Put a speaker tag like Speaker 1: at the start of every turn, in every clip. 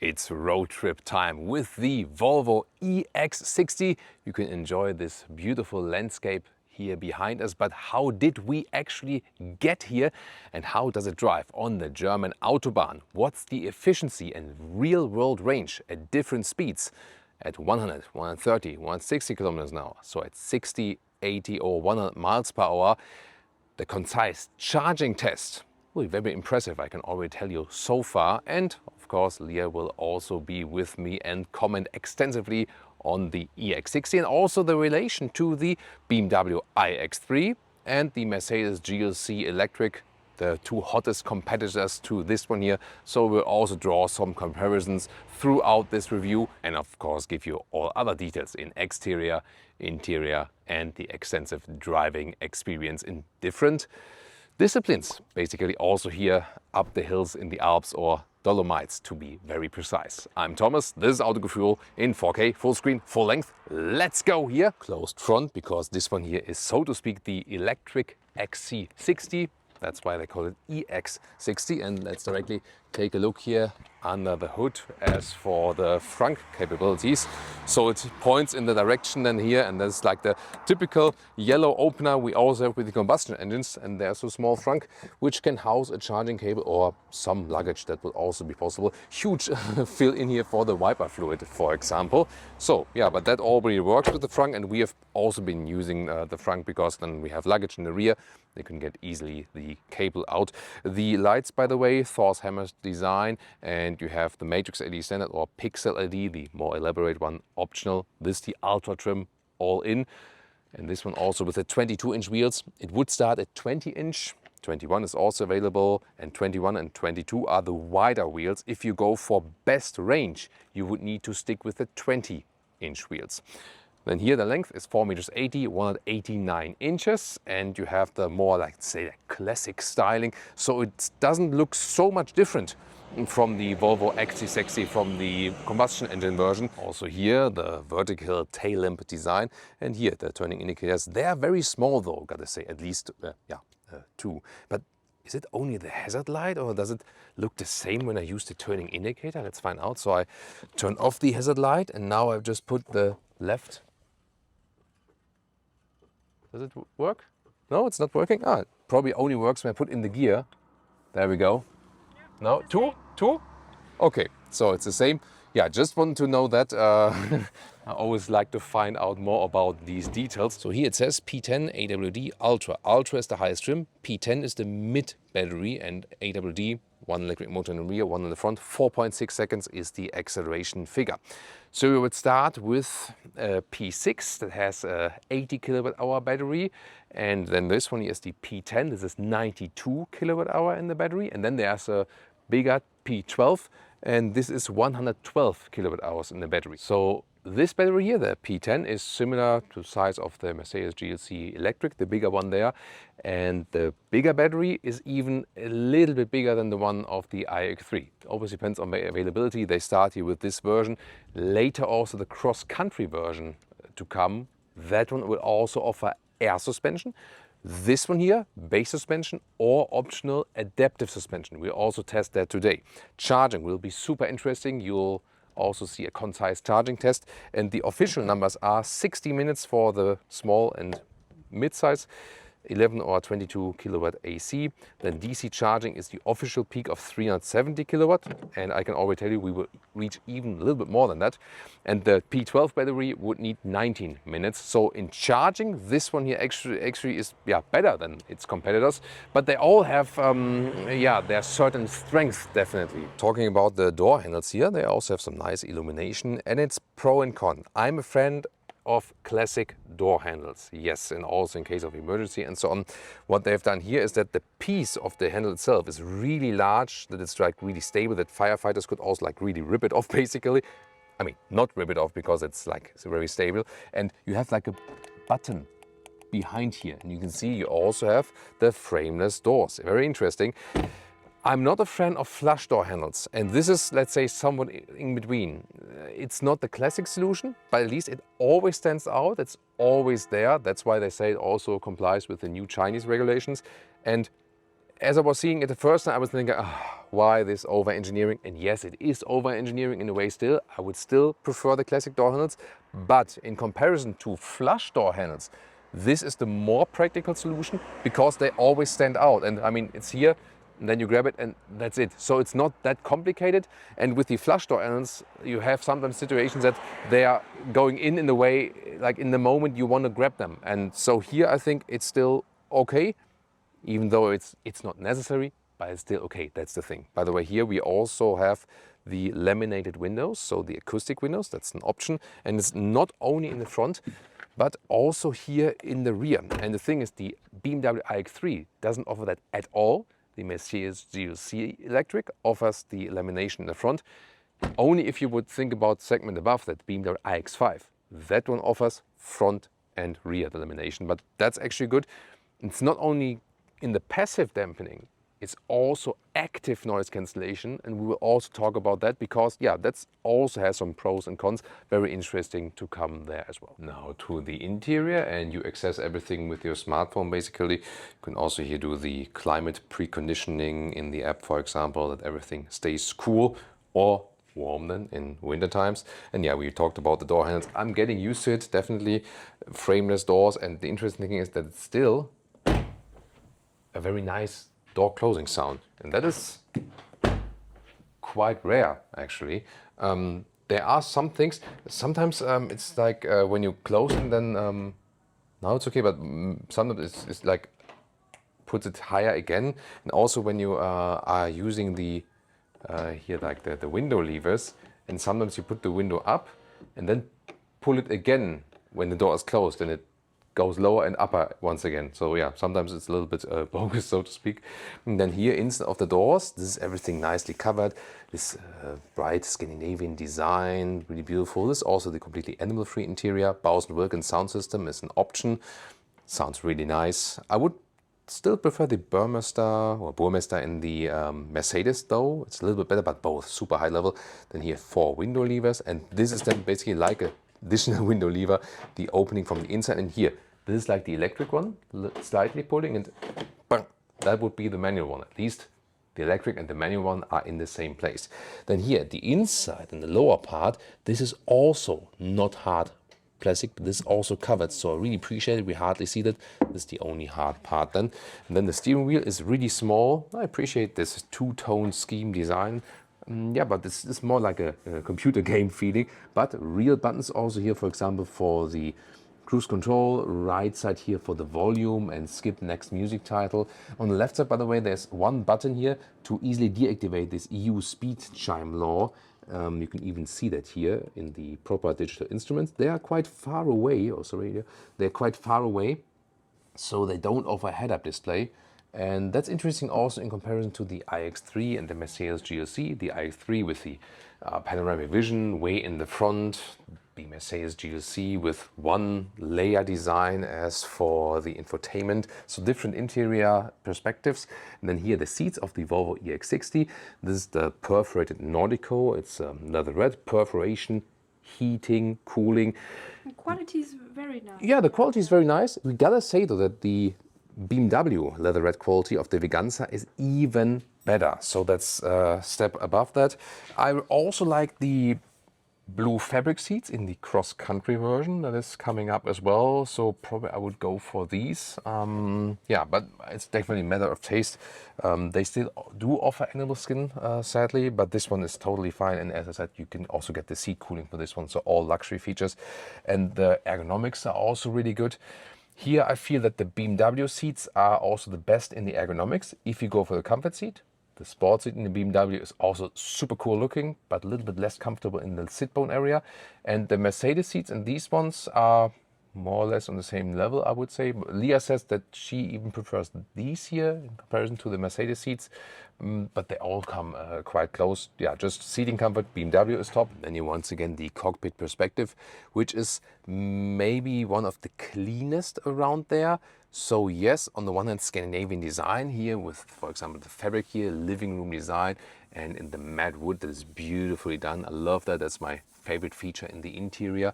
Speaker 1: It's road trip time with the Volvo EX60. You can enjoy this beautiful landscape here behind us, but how did we actually get here and how does it drive on the German Autobahn? What's the efficiency and real-world range at different speeds? At 100, 130, 160 kilometers an hour, so at 60, 80 or 100 miles per hour. The concise charging test will be very impressive, I can already tell you so far. And of course, Leah will also be with me and comment extensively on the EX60 and also the relation to the BMW iX3 and the Mercedes GLC electric, the two hottest competitors to this one here. So we'll also draw some comparisons throughout this review and of course give you all other details in exterior, interior and the extensive driving experience in different disciplines. Basically also here up the hills in the Alps or Dolomites to be very precise. I'm Thomas, this is Autogefühl in 4K, full screen, full length. Let's go here. Closed front because this one here is, so to speak, the electric XC60. That's why they call it EX60. And let's directly take a look here under the hood as for the Frunk capabilities. So it points in the direction then here, and that's like the typical yellow opener we also have with the combustion engines. And there's a small Frunk which can house a charging cable or some luggage. That will also be possible. Huge fill in here for the wiper fluid, for example. So yeah, but that already works with the Frunk, and we have also been using the Frunk because then we have luggage in the rear. They can get easily the cable out. The lights, by the way, Thor's hammer design, and you have the Matrix LED standard or Pixel LED, the more elaborate one, optional. This the Ultra trim, all in. And this one also with the 22-inch wheels. It would start at 20-inch. 21 is also available, and 21 and 22 are the wider wheels. If you go for best range, you would need to stick with the 20-inch wheels. Then here the length is 4,80 meters, 189 inches, and you have the more, like say, classic styling. So it doesn't look so much different from the Volvo XC60 from the combustion engine version. Also here the vertical tail lamp design, and here the turning indicators. They are very small though, gotta say, at least two. But is it only the hazard light or does it look the same when I use the turning indicator? Let's find out. So I turn off the hazard light and now I've just put the left. Does it work? No, it's not working. It probably only works when I put in the gear. There we go. No, two? Okay, so it's the same. Yeah, just wanted to know that. I always like to find out more about these details. So here it says P10 AWD Ultra. Ultra is the highest trim. P10 is the mid battery, and AWD, one electric motor in the rear, one in the front. 4.6 seconds is the acceleration figure. So we would start with P6 that has a 80 kilowatt hour battery. And then this one is the P10. This is 92 kilowatt hour in the battery. And then there's a bigger P12. And this is 112 kilowatt hours in the battery. So this battery here, the P10, is similar to the size of the Mercedes GLC electric, the bigger one there. And the bigger battery is even a little bit bigger than the one of the iX3. It always depends on the availability. They start here with this version. Later also the cross-country version to come. That one will also offer air suspension. This one here, base suspension or optional adaptive suspension. We'll also test that today. Charging will be super interesting. You'll also see a concise charging test. And the official numbers are 60 minutes for the small and mid-size, 11 or 22 kilowatt AC. Then DC charging is the official peak of 370 kilowatt. And I can already tell you we will reach even a little bit more than that. And the P12 battery would need 19 minutes. So in charging, this one here actually is better than its competitors. But they all have their certain strengths, definitely. Talking about the door handles here, they also have some nice illumination. And it's pro and con. I'm a friend of classic door handles, yes, and also in case of emergency and so on. What they've done here is that the piece of the handle itself is really large, that it's like really stable, that firefighters could also like really rip it off basically. I mean, not rip it off because it's very stable. And you have like a button behind here, and you can see you also have the frameless doors. Very interesting. I'm not a fan of flush door handles, and this is, let's say, somewhat in between. It's not the classic solution, but at least it always stands out. It's always there. That's why they say it also complies with the new Chinese regulations. And as I was seeing it the first time, I was thinking, why this over-engineering. And yes, it is over-engineering in a way still. I would still prefer the classic door handles, but in comparison to flush door handles, this is the more practical solution because they always stand out. And I mean, it's here, and then you grab it and that's it. So it's not that complicated. And with the flush door handles, you have sometimes situations that they are going in the way, like in the moment you want to grab them. And so here I think it's still okay, even though it's not necessary, but it's still okay. That's the thing. By the way, here we also have the laminated windows, so the acoustic windows, that's an option. And it's not only in the front, but also here in the rear. And the thing is, the BMW iX3 doesn't offer that at all. The Mercedes GLC electric offers the lamination in the front. Only if you would think about segment above that, BMW iX5. That one offers front and rear the lamination, but that's actually good. It's not only in the passive dampening, it's also active noise cancellation, and we will also talk about that because, yeah, that's also has some pros and cons. Very interesting to come there as well. Now to the interior, and you access everything with your smartphone basically. You can also here do the climate preconditioning in the app, for example, that everything stays cool or warm then in winter times. And yeah, we talked about the door handles. I'm getting used to it, definitely. Frameless doors, and the interesting thing is that it's still a very nice door closing sound, and that is quite rare actually. There are some things, sometimes it's like when you close and then now it's okay, but sometimes it's like puts it higher again. And also when you are using the here like the window levers, and sometimes you put the window up and then pull it again when the door is closed, and it goes lower and upper once again. So yeah, sometimes it's a little bit bogus, so to speak. And then here, inside of the doors, this is everything nicely covered. This bright Scandinavian design, really beautiful. This is also the completely animal-free interior. Bose & Wilkins sound system is an option. Sounds really nice. I would still prefer the Burmester in the Mercedes though. It's a little bit better, but both super high level. Then here 4 window levers, and this is then basically like a additional window lever, the opening from the inside. And here, this is like the electric one, slightly pulling, and bang, that would be the manual one. At least the electric and the manual one are in the same place. Then here, the inside and the lower part, this is also not hard plastic, but this is also covered. So I really appreciate it. We hardly see that. This is the only hard part then. And then the steering wheel is really small. I appreciate this two-tone scheme design. Yeah, but this is more like a computer game feeling. But real buttons also here, for example, for the cruise control, right side here for the volume and skip next music title. On the left side, by the way, there's one button here to easily deactivate this EU speed chime law. You can even see that here in the proper digital instruments. They are quite far away, they're quite far away, so they don't offer a head-up display. And that's interesting also in comparison to the iX3 and the Mercedes GLC. The iX3 with the panoramic vision way in the front, the Mercedes GLC with one layer design as for the infotainment, so different interior perspectives. And then here the seats of the Volvo EX60. This is the perforated Nordico. It's leatherette, perforation, heating, cooling.
Speaker 2: The quality is very nice.
Speaker 1: Yeah, the quality is very nice. We gotta say though that the BMW leatherette quality of the Veganza is even better. So that's a step above that. I also like the blue fabric seats in the cross-country version that is coming up as well. So probably I would go for these. Yeah, but it's definitely a matter of taste. They still do offer animal skin, sadly, but this one is totally fine. And as I said, you can also get the seat cooling for this one. So all luxury features. And the ergonomics are also really good. Here I feel that the BMW seats are also the best in the ergonomics. If you go for the comfort seat, the sport seat in the BMW is also super cool looking, but a little bit less comfortable in the sit bone area. And the Mercedes seats and these ones are more or less on the same level, I would say. Leah says that she even prefers these here in comparison to the Mercedes seats, but they all come quite close. Yeah, just seating comfort, BMW is top. Then you once again the cockpit perspective, which is maybe one of the cleanest around there. So yes, on the one hand, Scandinavian design here with, for example, the fabric here, living room design, and in the matte wood. That is beautifully done. I love that. That's my favorite feature in the interior.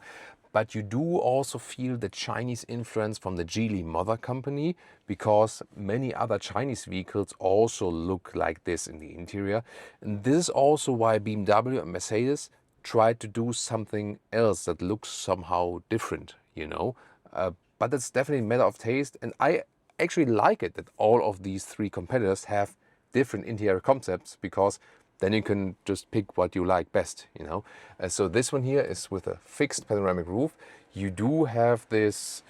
Speaker 1: But you do also feel the Chinese influence from the Geely mother company, because many other Chinese vehicles also look like this in the interior. And this is also why BMW and Mercedes tried to do something else that looks somehow different, you know. But it's definitely a matter of taste. And I actually like it that all of these three competitors have different interior concepts, because then you can just pick what you like best, you know. So this one here is with a fixed panoramic roof. You do have this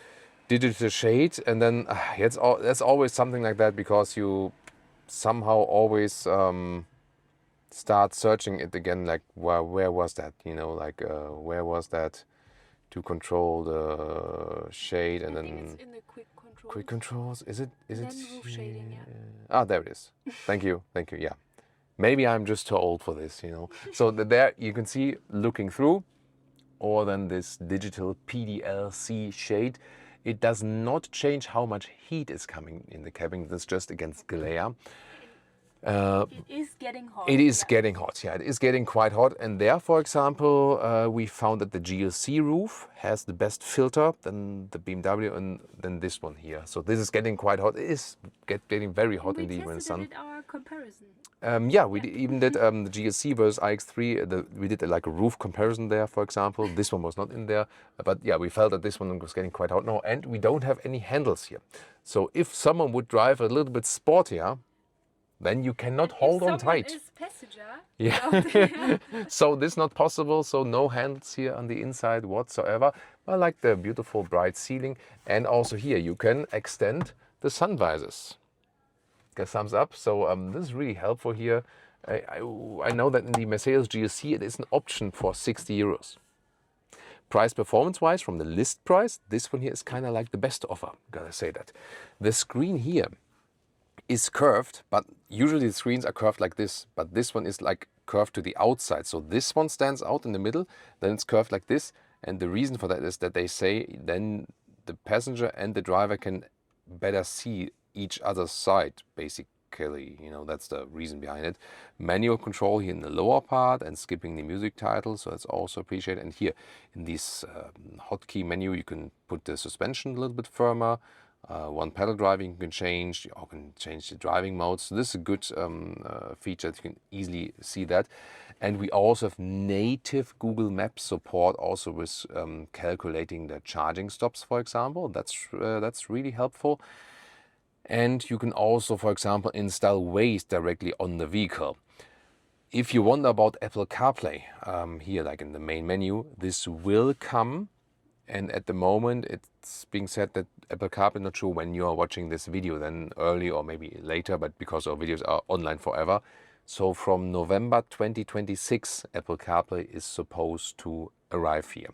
Speaker 1: digital shade, and then that's always something like that, because you somehow always start searching it again, like where was that, you know, like where was that to control the shade, and
Speaker 2: I
Speaker 1: then
Speaker 2: think it's in the quick
Speaker 1: quick controls. Is it?
Speaker 2: then roof shading, yeah.
Speaker 1: Ah, there it is. Thank you, thank you. Yeah. Maybe I'm just too old for this, you know. So there you can see looking through, or then this digital PDLC shade. It does not change how much heat is coming in the cabin. That's just against glare.
Speaker 2: It is getting hot.
Speaker 1: It is getting hot, yeah, it is getting quite hot. And there, for example, we found that the GLC roof has the best filter than the BMW, and then this one here. So this is getting quite hot. It is getting very hot indeed when it's sun.
Speaker 2: We tested it in our comparison.
Speaker 1: Yeah, we even did the GLC versus iX3. We did like a roof comparison there, for example. This one was not in there, but yeah, we felt that this one was getting quite hot now. And we don't have any handles here. So if someone would drive a little bit sportier, then you cannot hold on tight.
Speaker 2: If someone is passenger,
Speaker 1: yeah. So this is not possible. So no handles here on the inside whatsoever. I like the beautiful bright ceiling, and also here you can extend the sun visors. Get thumbs up. So this is really helpful here. I know that in the Mercedes GLC it is an option for 60 euros. Price performance wise, from the list price, this one here is kind of like the best offer, gotta say that. The screen here is curved, but usually the screens are curved like this, but this one is like curved to the outside. So this one stands out in the middle, then it's curved like this. And the reason for that is that they say then the passenger and the driver can better see each other's side, basically, you know, that's the reason behind it. Manual control here in the lower part and skipping the music title, so that's also appreciated. And here in this hotkey menu, you can put the suspension a little bit firmer. One pedal driving you can change. You can change the driving modes. So this is a good feature. You can easily see that. And we also have native Google Maps support, also with calculating the charging stops, for example. That's really helpful. And you can also, for example, install Waze directly on the vehicle. If you wonder about Apple CarPlay, here, like in the main menu, this will come. And at the moment, it's being said that Apple CarPlay, not sure when you are watching this video, then early or maybe later, but because our videos are online forever. So from November 2026, Apple CarPlay is supposed to arrive here.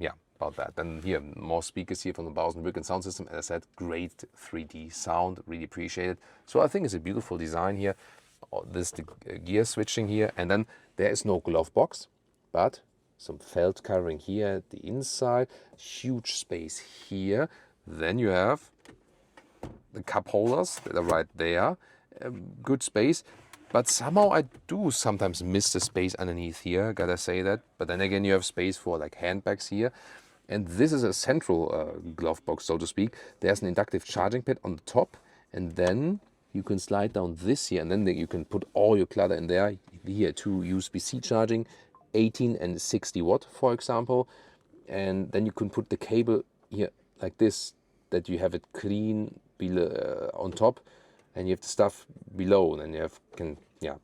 Speaker 1: Yeah, about that. Then here, more speakers here from the Bowers & Wilkins sound system. As I said, great 3D sound, really appreciate it. So I think it's a beautiful design here. This the gear switching here, and then there is no glove box, but some felt covering here at the inside, huge space here. Then you have the cup holders that are right there, good space. But somehow I do sometimes miss the space underneath here, gotta say that. But then again, you have space for like handbags here. And this is a central glove box, so to speak. There's an inductive charging pad on the top, and then you can slide down this here, and then you can put all your clutter in there. Here, two USB-C charging, 18 and 60 watt, for example. And then you can put the cable here like this, that you have it clean below, on top, and you have the stuff below, and then you can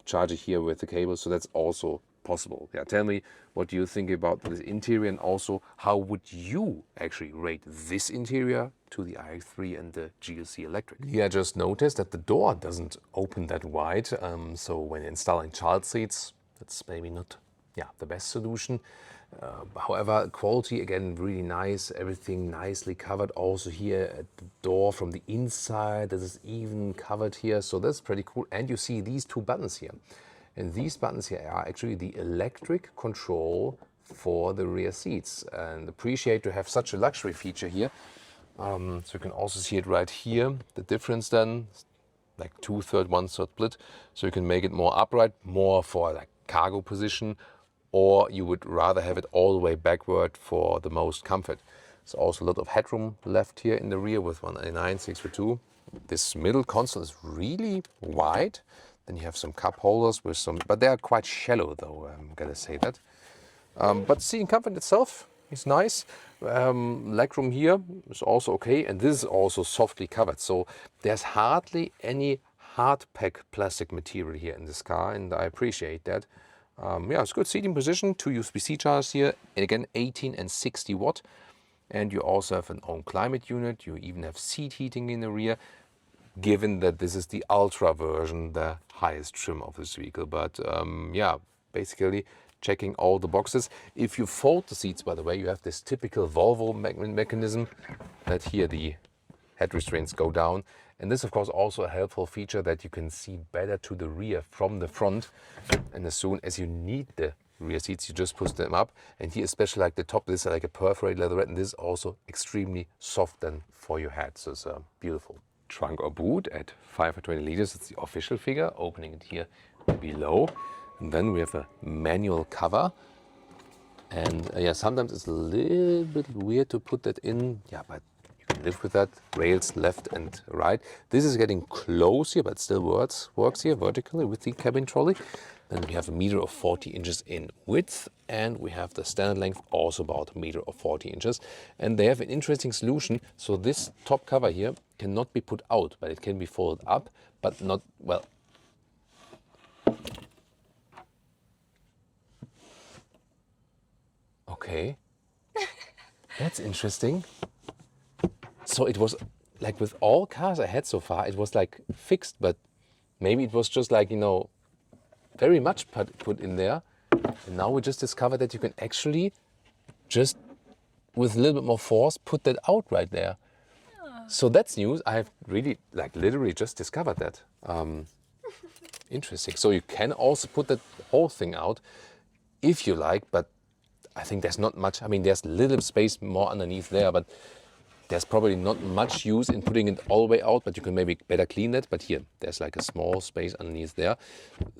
Speaker 1: charge it here with the cable. So that's also possible. Yeah, tell me what you think about this interior, and also how would you actually rate this interior to the iX3 and the GLC electric. Yeah, just noticed that the door doesn't open that wide, so when installing child seats, that's maybe not the best solution. However, quality again really nice, everything nicely covered. Also here at the door from the inside, this is even covered here, so that's pretty cool. And you see these two buttons here, and these buttons here are actually the electric control for the rear seats, and appreciate to have such a luxury feature here. So you can also see it right here, the difference then. like 2/3, 1/3 split. So you can make it more upright, more for like cargo position, or you would rather have it all the way backward for the most comfort. There's also a lot of headroom left here in the rear with 199, 6x2. This middle console is really wide. Then you have some cup holders with some, but they are quite shallow though, I'm gonna say that. But seating comfort itself is nice. Legroom here is also okay, and this is also softly covered. So there's hardly any hard pack plastic material here in this car, and I appreciate that. Yeah, it's good seating position, 2 USB-C chargers here, and again 18 and 60 watt. And you also have an own climate unit. You even have seat heating in the rear, given that this is the Ultra version, the highest trim of this vehicle. But yeah, basically checking all the boxes. If you fold the seats, by the way, you have this typical Volvo mechanism that here the head restraints go down. And this, of course, also a helpful feature that you can see better to the rear from the front. And as soon as you need the rear seats, you just push them up. And here, especially like the top, this is like a perforated leatherette, and this is also extremely soft then for your head. So it's beautiful. Trunk or boot at 520 liters. It's the official figure. Opening it here below. And then we have a manual cover. And yeah, sometimes it's a little bit weird to put that in. Yeah, but you can live with that. Rails left and right. This is getting close here, but still works here vertically with the cabin trolley. Then we have 1.40 meters in width, and we have the standard length also about 1.40 meters. And they have an interesting solution. So this top cover here cannot be put out, but it can be folded up, but not, well, okay, that's interesting. So it was like with all cars I had so far, it was like fixed, but maybe it was just like, you know, very much put in there. And now we just discovered that you can actually just, with a little bit more force, put that out right there. So that's news. I have really, like, literally just discovered that. Interesting. So you can also put that whole thing out if you like, but I think there's not much. I mean, there's a little space more underneath there, but there's probably not much use in putting it all the way out, but you can maybe better clean that. But here, there's like a small space underneath there.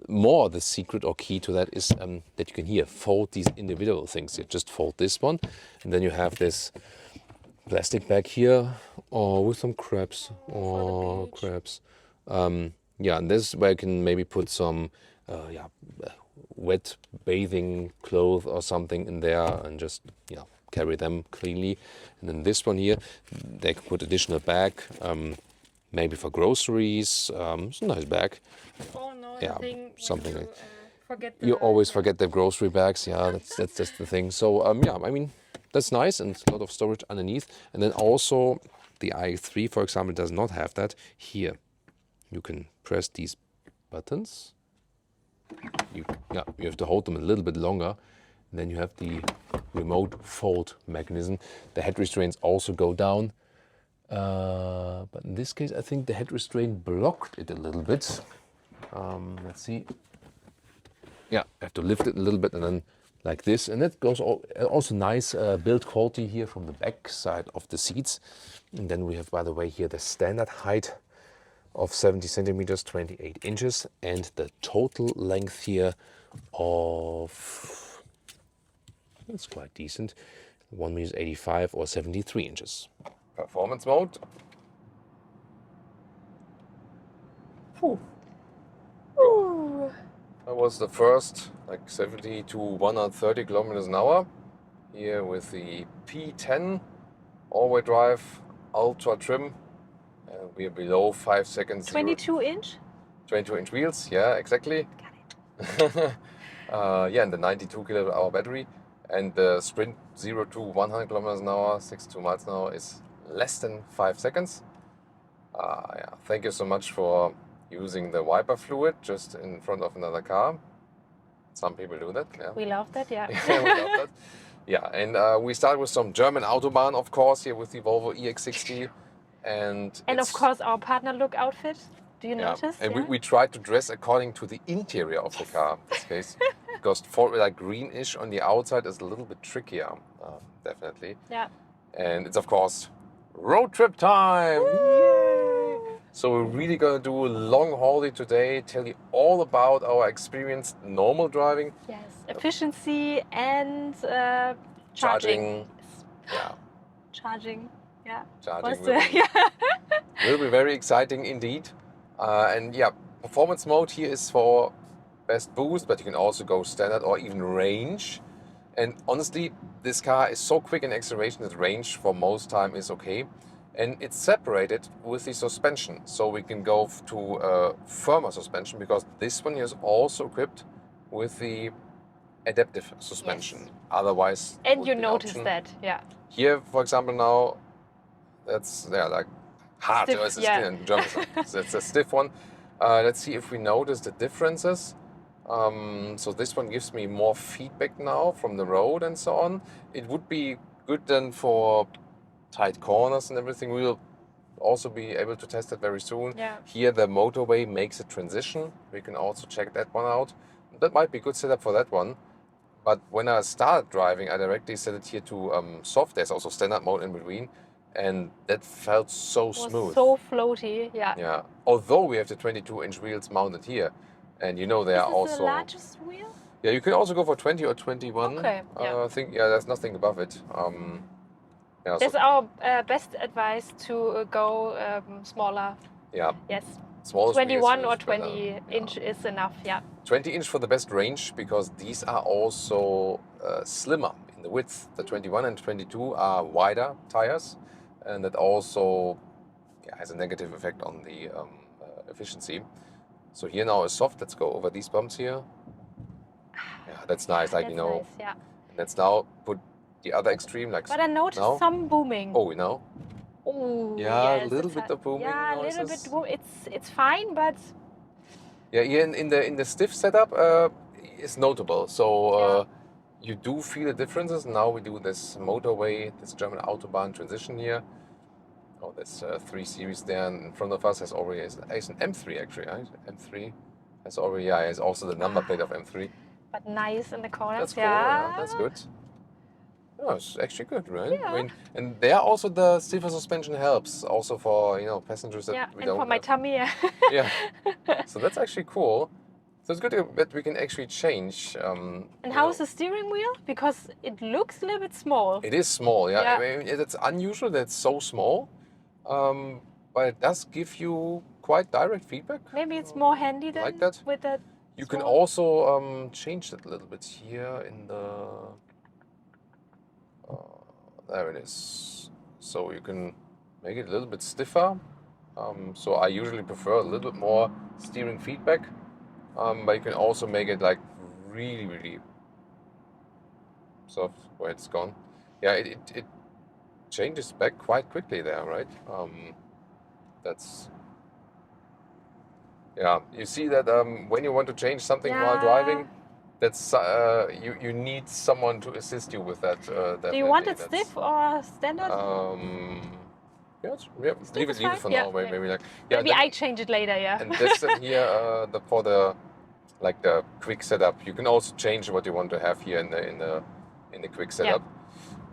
Speaker 1: More the secret or key to that is that you can here fold these individual things. You just fold this one, and then you have this plastic bag here, with some crabs. Oh, crabs. Yeah, and this is where you can maybe put some wet bathing clothes or something in there and just, you know, carry them cleanly. And then this one here, they can put additional bag, maybe for groceries. It's a nice bag.
Speaker 2: Oh no,
Speaker 1: Yeah,
Speaker 2: the thing
Speaker 1: something
Speaker 2: when you,
Speaker 1: like
Speaker 2: forget the,
Speaker 1: you always forget the grocery bags. Yeah, that's just the thing. So yeah, I mean, that's nice, and a lot of storage underneath. And then also the iX3, for example, does not have that. Here you can press these buttons. You have to hold them a little bit longer. And then you have the remote fold mechanism. The head restraints also go down. But in this case, I think the head restraint blocked it a little bit. Let's see. Yeah, I have to lift it a little bit and then like this. And that goes also nice build quality here from the back side of the seats. And then we have, by the way, here the standard height of 70 centimeters, 28 inches. And the total length here of, it's quite decent, 1.85 meters or 73 inches. Performance mode.
Speaker 2: Ooh. Ooh.
Speaker 1: That was the first, like 70 to 130 kilometers an hour. Here with the P10 all-wheel drive, ultra trim. We are below 5 seconds.
Speaker 2: 22-inch?
Speaker 1: 22-inch wheels, yeah, exactly.
Speaker 2: Got it.
Speaker 1: Yeah, and the 92 kilowatt-hour battery. And the sprint 0 to 100 kilometers an hour, 62 miles an hour, is less than 5 seconds. Yeah, thank you so much for using the wiper fluid just in front of another car. Some people do that. Yeah.
Speaker 2: We love that, yeah.
Speaker 1: Yeah, we love that. Yeah, and we start with some German Autobahn, of course, here with the Volvo EX60. And
Speaker 2: of course, our partner look outfit. Do you notice?
Speaker 1: And
Speaker 2: yeah?
Speaker 1: we tried to dress according to the interior of the car in this case. Because like greenish on the outside is a little bit trickier, definitely.
Speaker 2: Yeah.
Speaker 1: And it's, of course, road trip time!
Speaker 2: Woo!
Speaker 1: Yay! So we're really going to do a long haulie today, tell you all about our experience normal driving.
Speaker 2: Yes, efficiency and
Speaker 1: Charging.
Speaker 2: Yes.
Speaker 1: Yeah.
Speaker 2: Charging. Yeah.
Speaker 1: Charging
Speaker 2: Yeah.
Speaker 1: will be very exciting indeed. And yeah, performance mode here is for best boost, but you can also go standard or even range. And honestly, this car is so quick in acceleration that range for most time is okay. And it's separated with the suspension, so we can go to a firmer suspension because this one is also equipped with the adaptive suspension.
Speaker 2: Yes.
Speaker 1: Otherwise,
Speaker 2: And you notice that, yeah.
Speaker 1: Here, for example, now that's like hard.
Speaker 2: Stiff,
Speaker 1: It's
Speaker 2: yeah.
Speaker 1: in German. It's a stiff one. Let's see if we notice the differences. So this one gives me more feedback now from the road and so on. It would be good then for tight corners and everything. We will also be able to test it very soon.
Speaker 2: Yeah.
Speaker 1: Here the motorway makes a transition. We can also check that one out. That might be a good setup for that one. But when I started driving, I directly set it here to soft. There's also standard mode in between. And that felt so smooth.
Speaker 2: So floaty, yeah.
Speaker 1: Yeah. Although we have the 22-inch wheels mounted here. And you know they are also...
Speaker 2: Is this the largest wheel?
Speaker 1: Yeah, you can also go for 20 or 21.
Speaker 2: Okay, yeah.
Speaker 1: I think, yeah, there's nothing above it. Yeah,
Speaker 2: That's our best advice to go smaller.
Speaker 1: Yeah.
Speaker 2: Yes.
Speaker 1: Smallest
Speaker 2: 21
Speaker 1: wheels
Speaker 2: or
Speaker 1: is better.
Speaker 2: 20 inch is enough, yeah.
Speaker 1: 20 inch for the best range because these are also slimmer in the width. The 21 and 22 are wider tires, and that also has a negative effect on the efficiency. So here now is soft. Let's go over these bumps here. Yeah, that's nice. Like,
Speaker 2: That's
Speaker 1: you know,
Speaker 2: nice, yeah.
Speaker 1: let's now put the other extreme. Like,
Speaker 2: But I noticed
Speaker 1: now.
Speaker 2: some booming.
Speaker 1: Oh, now.
Speaker 2: Oh,
Speaker 1: Yeah,
Speaker 2: yes,
Speaker 1: a little bit of booming
Speaker 2: Yeah, a little
Speaker 1: noises.
Speaker 2: bit. It's fine, but
Speaker 1: Yeah, here in the stiff setup is notable. So you do feel the differences. Now we do this motorway, this German Autobahn transition here. Oh, this 3 Series there in front of us has already is an M3 actually, right? M3 has already has also the number plate of M3.
Speaker 2: but nice in the corners.
Speaker 1: That's cool.
Speaker 2: Yeah.
Speaker 1: Yeah, that's good. Oh, it's actually good, right?
Speaker 2: Yeah.
Speaker 1: I mean, and there also the stiffer suspension helps also for passengers that we
Speaker 2: and
Speaker 1: don't
Speaker 2: for my
Speaker 1: have.
Speaker 2: tummy, yeah.
Speaker 1: Yeah. So that's actually cool. So it's good that we can actually change.
Speaker 2: And how is the steering wheel? Because it looks a little bit small.
Speaker 1: It is small, yeah.
Speaker 2: Yeah.
Speaker 1: I mean, it's unusual that it's so small, but it does give you quite direct feedback.
Speaker 2: Maybe it's more handy than
Speaker 1: Like that?
Speaker 2: with that.
Speaker 1: You can
Speaker 2: small-
Speaker 1: also change that a little bit here in the... there it is. So you can make it a little bit stiffer. So I usually prefer a little bit more steering feedback. But you can also make it like really, really soft where it's gone. Yeah, it changes back quite quickly there, right? That's... Yeah, you see that when you want to change something while driving, that's you need someone to assist you with that.
Speaker 2: Do you want it stiff or standard?
Speaker 1: Yes, leave it for now. Maybe like
Speaker 2: Maybe I change it later. Yeah.
Speaker 1: And this here for the quick setup. You can also change what you want to have here in the quick setup.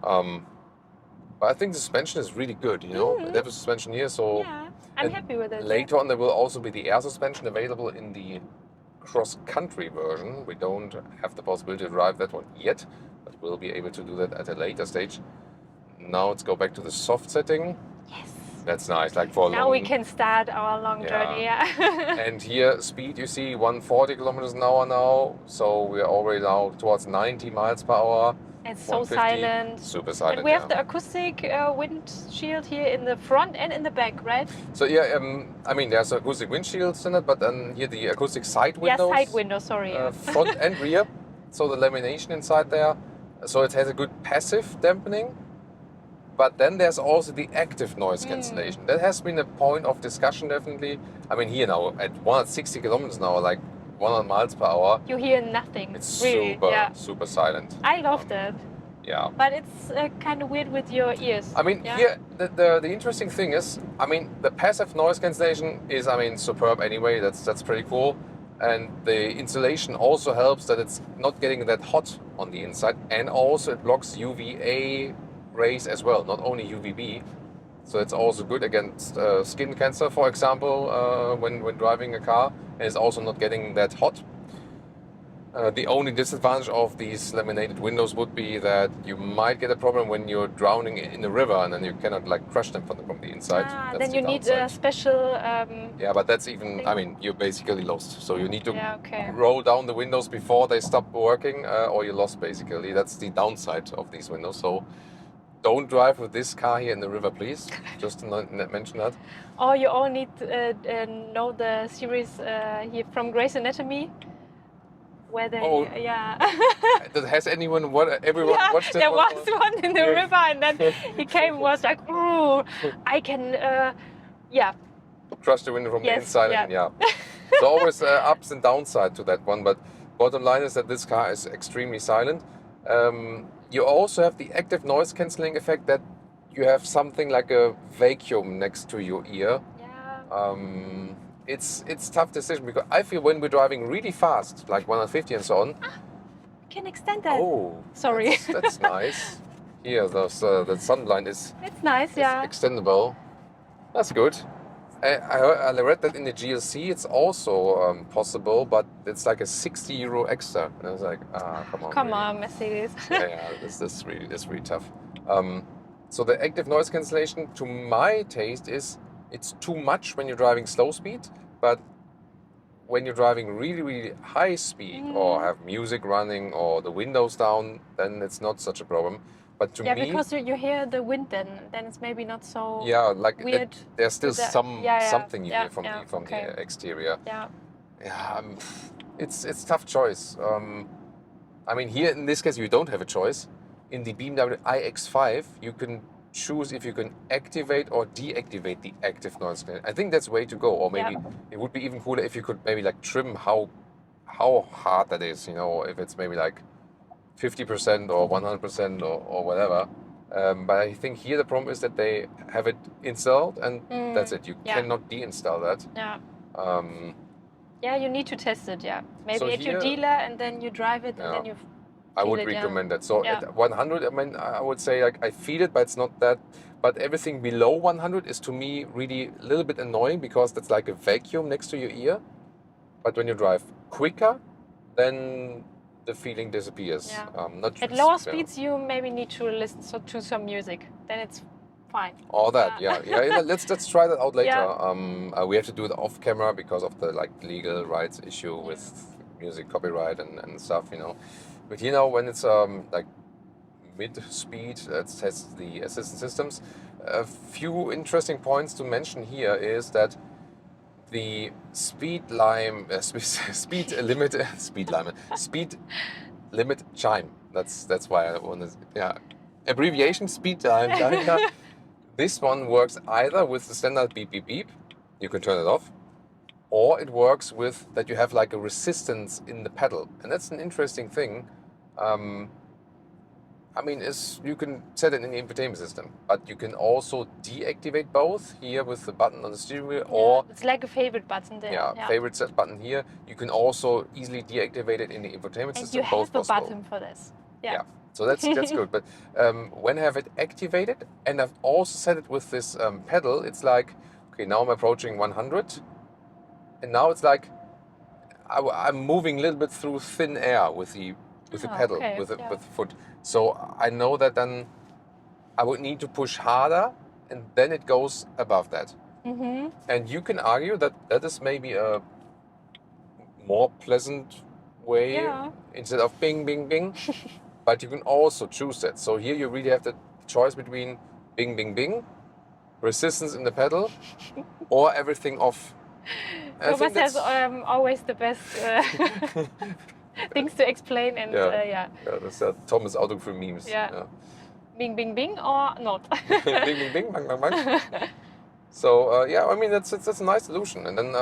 Speaker 1: But I think the suspension is really good. You know, they have a suspension here, so.
Speaker 2: Yeah, I'm happy with it.
Speaker 1: Later on, there will also be the air suspension available in the cross-country version. We don't have the possibility to drive that one yet, but we'll be able to do that at a later stage. Now let's go back to the soft setting.
Speaker 2: Yes.
Speaker 1: That's nice, like for
Speaker 2: now
Speaker 1: long...
Speaker 2: we can start our long journey. Yeah.
Speaker 1: And here, speed, you see 140 kilometers an hour now. So we're already now towards 90 miles per hour.
Speaker 2: And so silent.
Speaker 1: Super silent.
Speaker 2: And we have the acoustic windshield here in the front and in the back, right?
Speaker 1: So yeah, I mean, there's acoustic windshield standard, but then here the acoustic side windows.
Speaker 2: Yeah, side window, sorry.
Speaker 1: Front and rear. So the lamination inside there. So it has a good passive dampening. But then there's also the active noise cancellation. That has been a point of discussion, definitely. I mean, here now, at 160 kilometers an hour, like 100 miles per hour.
Speaker 2: You hear nothing.
Speaker 1: It's
Speaker 2: really,
Speaker 1: super silent.
Speaker 2: I love that.
Speaker 1: Yeah.
Speaker 2: But it's kind of weird with your ears.
Speaker 1: I mean, here, the interesting thing is, I mean, the passive noise cancellation is, I mean, superb anyway. That's pretty cool. And the insulation also helps that it's not getting that hot on the inside. And also it blocks UVA rays as well, not only UVB. So it's also good against skin cancer, for example, when driving a car. And it's also not getting that hot. The only disadvantage of these laminated windows would be that you might get a problem when you're drowning in the river, and then you cannot like crush them from the inside. That's
Speaker 2: then
Speaker 1: the
Speaker 2: you
Speaker 1: downside.
Speaker 2: need a special.
Speaker 1: Yeah, but that's even.
Speaker 2: thing.
Speaker 1: I mean, you're basically lost. So you need to
Speaker 2: Okay.
Speaker 1: roll down the windows before they stop working, or you're lost. Basically, that's the downside of these windows. So don't drive with this car here in the river, please. Just to mention that.
Speaker 2: Or you all need to know the series here from Grey's Anatomy. Where they,
Speaker 1: Has everyone watched it?
Speaker 2: There was one in the river, and then he came and was like, "Ooh, I can,
Speaker 1: crush the window from the inside."
Speaker 2: Yeah.
Speaker 1: And so always ups and downside to that one. But bottom line is that this car is extremely silent. You also have the active noise cancelling effect that you have something like a vacuum next to your ear.
Speaker 2: Yeah.
Speaker 1: It's tough decision because I feel when we're driving really fast, like 150 and so on.
Speaker 2: Can extend that.
Speaker 1: Oh,
Speaker 2: sorry.
Speaker 1: That's nice. Here, the sunblind is.
Speaker 2: It's nice, yeah.
Speaker 1: Extendable. That's good. I read that in the GLC it's also possible, but it's like a €60 extra. And I was like, come on.
Speaker 2: Come on, Mercedes.
Speaker 1: This is really tough. So the active noise cancellation, to my taste, it's too much when you're driving slow speed, but when you're driving really, really high speed or have music running or the windows down, then it's not such a problem. But to me,
Speaker 2: because you hear the wind, then it's maybe not so weird.
Speaker 1: There's still something you hear from the exterior.
Speaker 2: Yeah.
Speaker 1: It's tough choice. I mean, here in this case, you don't have a choice. In the BMW iX3, you can choose if you can activate or deactivate the active noise cancellation. I think that's the way to go. Or maybe it would be even cooler if you could maybe like trim how hard that is. You know, if it's maybe like 50% or 100% or whatever. But I think here the problem is that they have it installed and that's it. You cannot deinstall that.
Speaker 2: Yeah, you need to test it. Yeah, maybe
Speaker 1: so
Speaker 2: at your dealer and then you drive it and then you.
Speaker 1: I would recommend that. So at 100, I mean, I would say like I feel it, but it's not that. But everything below 100 is to me really a little bit annoying because that's like a vacuum next to your ear. But when you drive quicker, then the feeling disappears.
Speaker 2: At lower speeds, you maybe need to listen to some music. Then it's fine.
Speaker 1: All that, Let's try that out later. We have to do it off camera because of the like legal rights issue with music copyright and stuff, you know. But you know, when it's like mid-speed, it has the assistance systems. A few interesting points to mention here is that the speed limit chime. That's why I want to. Abbreviation speed chime. This one works either with the standard beep beep beep. You can turn it off. Or it works with that you have like a resistance in the pedal. And that's an interesting thing. I mean, you can set it in the infotainment system, but you can also deactivate both here with the button on the steering wheel, or
Speaker 2: it's like a favorite button there.
Speaker 1: Favorite set button here. You can also easily deactivate it in the infotainment system.
Speaker 2: And you have a button for this.
Speaker 1: So that's good. But when I have it activated, and I've also set it with this pedal, it's like, okay, now I'm approaching 100. And now it's like I'm moving a little bit through thin air with the pedal, with the foot. So I know that then I would need to push harder, and then it goes above that. And you can argue that that is maybe a more pleasant way instead of bing, bing, bing. But you can also choose that. So here you really have the choice between bing, bing, bing, resistance in the pedal, or everything off.
Speaker 2: Thomas has always the best things to explain and
Speaker 1: that's Thomas Auto for memes.
Speaker 2: Bing, bing, bing, or not.
Speaker 1: Bing, bing, bing, bang, bang, bang. So I mean that's a nice solution. And then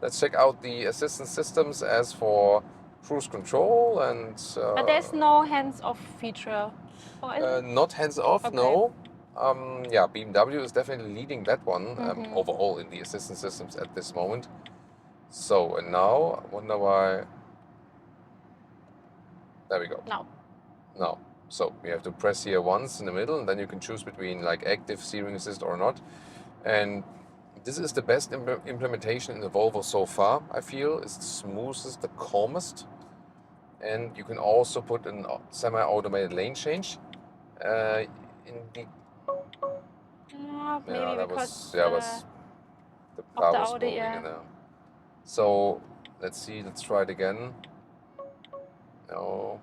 Speaker 1: let's check out the assistance systems as for cruise control and.
Speaker 2: But there's no hands-off feature.
Speaker 1: Not hands-off, no. BMW is definitely leading that one overall in the assistance systems at this moment. So, and now, I wonder why. There we go.
Speaker 2: No.
Speaker 1: So you have to press here once in the middle, and then you can choose between like active steering assist or not. And this is the best implementation in the Volvo so far, I feel. It's the smoothest, the calmest. And you can also put a semi-automated lane change. In the
Speaker 2: Maybe
Speaker 1: that
Speaker 2: because
Speaker 1: was the
Speaker 2: of
Speaker 1: car
Speaker 2: the
Speaker 1: was
Speaker 2: Audi,
Speaker 1: moving
Speaker 2: yeah.
Speaker 1: in there. So let's see, let's try it again. No,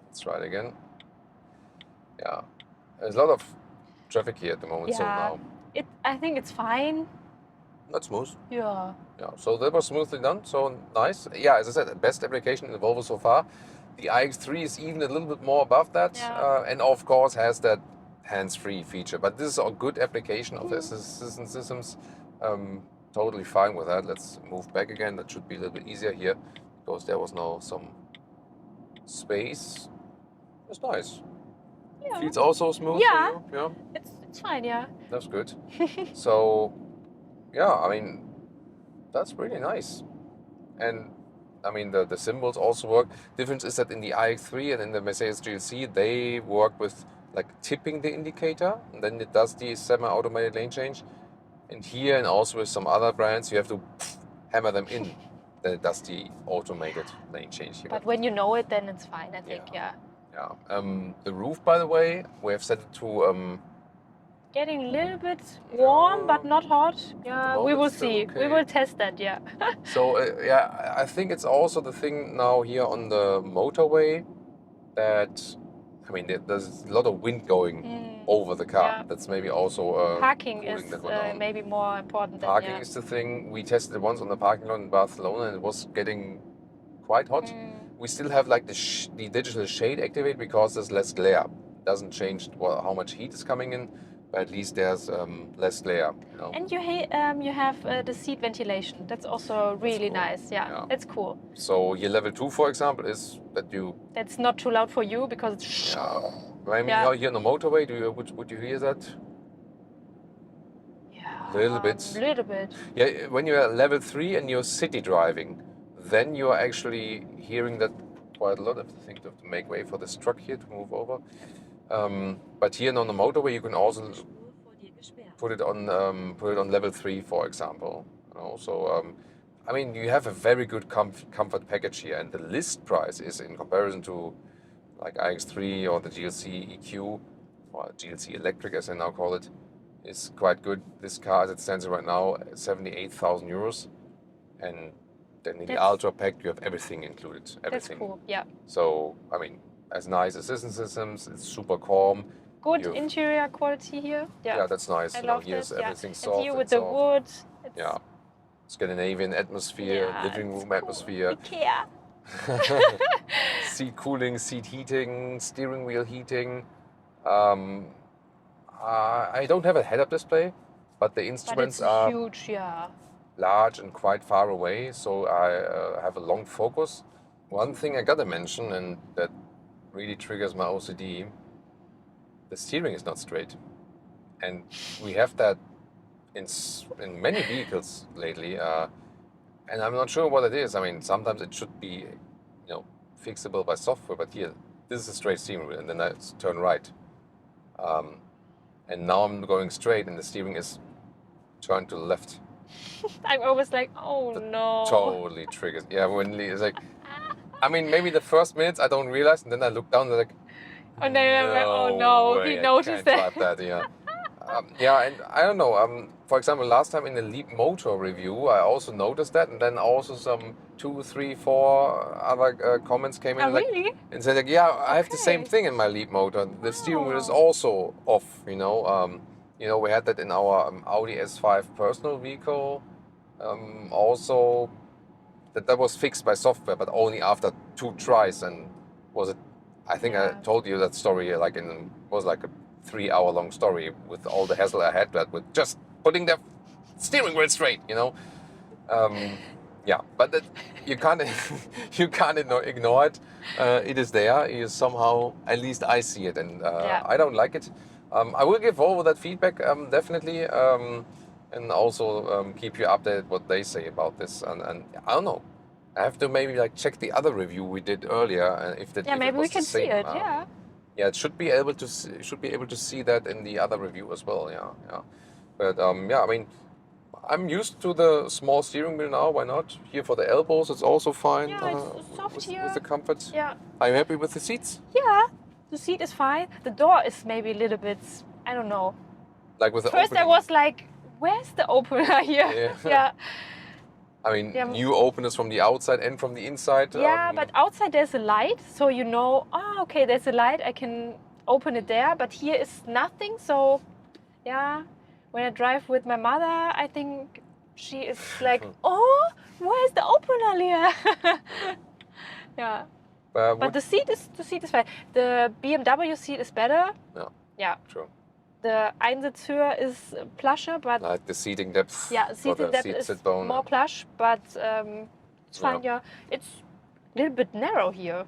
Speaker 1: let's try it again. Yeah, there's a lot of traffic here at the moment.
Speaker 2: Yeah,
Speaker 1: So now
Speaker 2: I think it's fine.
Speaker 1: not smooth.
Speaker 2: Yeah.
Speaker 1: Yeah, so that was smoothly done. So nice. Yeah, as I said, best application in the Volvo so far. The iX3 is even a little bit more above that,
Speaker 2: Yeah.
Speaker 1: and of course has that hands-free feature. But this is a good application of the assistance systems. Totally fine with that. Let's move back again. That should be a little bit easier here because there was no some space. It's nice.
Speaker 2: Yeah.
Speaker 1: Feels also smooth
Speaker 2: Yeah.
Speaker 1: for you. Yeah,
Speaker 2: It's fine, yeah.
Speaker 1: that's good. So, yeah, I mean, that's really nice. And I mean, the symbols also work. Difference is that in the iX3 and in the Mercedes GLC, they work with like tipping the indicator, and then it does the semi-automated lane change. And here, and also with some other brands, you have to hammer them in. Then it does the automated lane change here.
Speaker 2: But when you know it, then it's fine, I think, yeah.
Speaker 1: Yeah. The roof, by the way, we have set it to
Speaker 2: Getting a little bit warm, but not hot. Yeah, we will
Speaker 1: still
Speaker 2: see.
Speaker 1: okay.
Speaker 2: We will test that, yeah.
Speaker 1: So yeah, I think it's also the thing now here on the motorway that, I mean, there's a lot of wind going over the car.
Speaker 2: Yeah.
Speaker 1: That's maybe also
Speaker 2: Parking
Speaker 1: cooling
Speaker 2: is
Speaker 1: that one down.
Speaker 2: maybe more important than,
Speaker 1: Parking is the thing. We tested it once on the parking lot in Barcelona, and it was getting quite hot. We still have like the digital shade activated because there's less glare. It doesn't change how much heat is coming in, but at least there's less glare. You know?
Speaker 2: And you have the seat ventilation. That's also really
Speaker 1: cool.
Speaker 2: nice. Yeah, that's cool.
Speaker 1: So your level 2, for example, is that you.
Speaker 2: That's not too loud for you because it's.
Speaker 1: Yeah. I mean, here on the motorway, would you hear that?
Speaker 2: Yeah.
Speaker 1: A little bit.
Speaker 2: A little bit.
Speaker 1: Yeah, when you're at level 3 and you're city driving, then you are actually hearing that quite a lot. I think to make way for this truck here to move over. But here on the motorway, you can also put it on level 3, for example. You know, so I mean, you have a very good comfort package here, and the list price is, in comparison to like iX3 or the GLC EQ or GLC Electric, as I now call it, is quite good. This car, as it stands right now, 78,000 euros, and then in the Ultra Pack you have everything included. Everything.
Speaker 2: That's cool. Yeah.
Speaker 1: So I mean, as nice assistance systems, it's super calm.
Speaker 2: Good interior quality here. Yeah.
Speaker 1: Yeah, that's nice.
Speaker 2: I love
Speaker 1: here's
Speaker 2: this.
Speaker 1: everything
Speaker 2: And
Speaker 1: soft.
Speaker 2: here with the wood.
Speaker 1: Yeah. Scandinavian atmosphere, living room atmosphere.
Speaker 2: IKEA.
Speaker 1: Seat cooling, seat heating, steering wheel heating. I don't have a head-up display, but the instruments are
Speaker 2: huge, yeah.
Speaker 1: large and quite far away, so I have a long focus. One thing I gotta mention, and that really triggers my OCD, the steering is not straight. And we have that in many vehicles lately, and I'm not sure what it is. I mean, sometimes it should be, fixable by software, but here, this is a straight steering wheel, and then I turn right. And now I'm going straight, and the steering is turned to the left.
Speaker 2: I'm always like, oh no.
Speaker 1: Totally triggers. Yeah, when it's like, I mean, maybe the first minutes I don't realize, and then I look down and like,
Speaker 2: oh no, he noticed that.
Speaker 1: Yeah. Yeah, and I don't know. For example, last time in the Leap Motor review, I also noticed that, and then also some 2, 3, 4 other comments came in.
Speaker 2: Oh, really?
Speaker 1: And said like, yeah, I have the same thing in my Leap Motor. The steering wheel is also off. We had that in our Audi S5 personal vehicle. Also, that was fixed by software, but only after 2 tries. And I think I told you that story like was like a 3-hour-long story with all the hassle I had with just putting the steering wheel straight, Yeah, but you can't ignore it. It is there. It is somehow, at least I see it, and I don't like it. I will give Volvo that feedback definitely, and also keep you updated what they say about this. And I don't know. I have to maybe check the other review we did earlier if that.
Speaker 2: Yeah, maybe we can see it.
Speaker 1: Yeah, it should be able to see that in the other review as well. Yeah, yeah. But yeah, I mean, I'm used to the small steering wheel now. Why not? Here for the elbows, it's also fine.
Speaker 2: Yeah, it's soft here.
Speaker 1: With the comfort.
Speaker 2: Yeah.
Speaker 1: Are you happy with the seats?
Speaker 2: Yeah, the seat is fine. The door is maybe a little bit, I don't know.
Speaker 1: Like with the
Speaker 2: First
Speaker 1: opening.
Speaker 2: I was like, where's the opener here?
Speaker 1: Yeah.
Speaker 2: Yeah.
Speaker 1: I mean, new openers from the outside and from the inside.
Speaker 2: Yeah, but outside there's a light, so you know, oh, okay, there's a light, I can open it there. But here is nothing, so yeah. When I drive with my mother, I think she is like, oh, where's the opener here? Yeah. But the seat is fine. The BMW seat is better.
Speaker 1: Yeah.
Speaker 2: Yeah.
Speaker 1: True.
Speaker 2: The Einsitzhöhe is plusher, but
Speaker 1: like the seating depth.
Speaker 2: yeah, seating depth is more plush, but it's fine. Yeah, it's a little bit narrow here.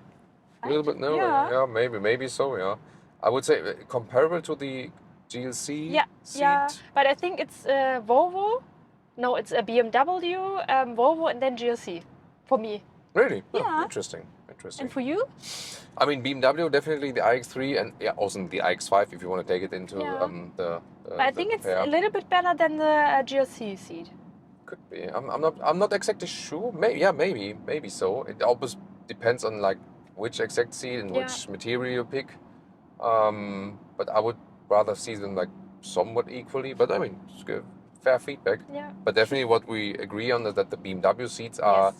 Speaker 1: A little bit narrow. Yeah, maybe so. Yeah, I would say comparable to the GLC.
Speaker 2: Yeah,
Speaker 1: seat.
Speaker 2: yeah, but I think it's Volvo. No, it's a BMW, Volvo, and then GLC for me.
Speaker 1: Really? Oh,
Speaker 2: Yeah.
Speaker 1: Interesting. Interesting.
Speaker 2: And for you?
Speaker 1: I mean, BMW definitely the iX3 and yeah, also the iX5 if you want to take it into
Speaker 2: Yeah.
Speaker 1: the.
Speaker 2: But I think it's a little bit better than the GLC seat.
Speaker 1: Could be. I'm not exactly sure. Maybe so. It always depends on like which exact seat and which material you pick. But I would rather see them like somewhat equally. But I mean, it's good. Fair feedback.
Speaker 2: Yeah.
Speaker 1: But definitely what we agree on is that the BMW seats are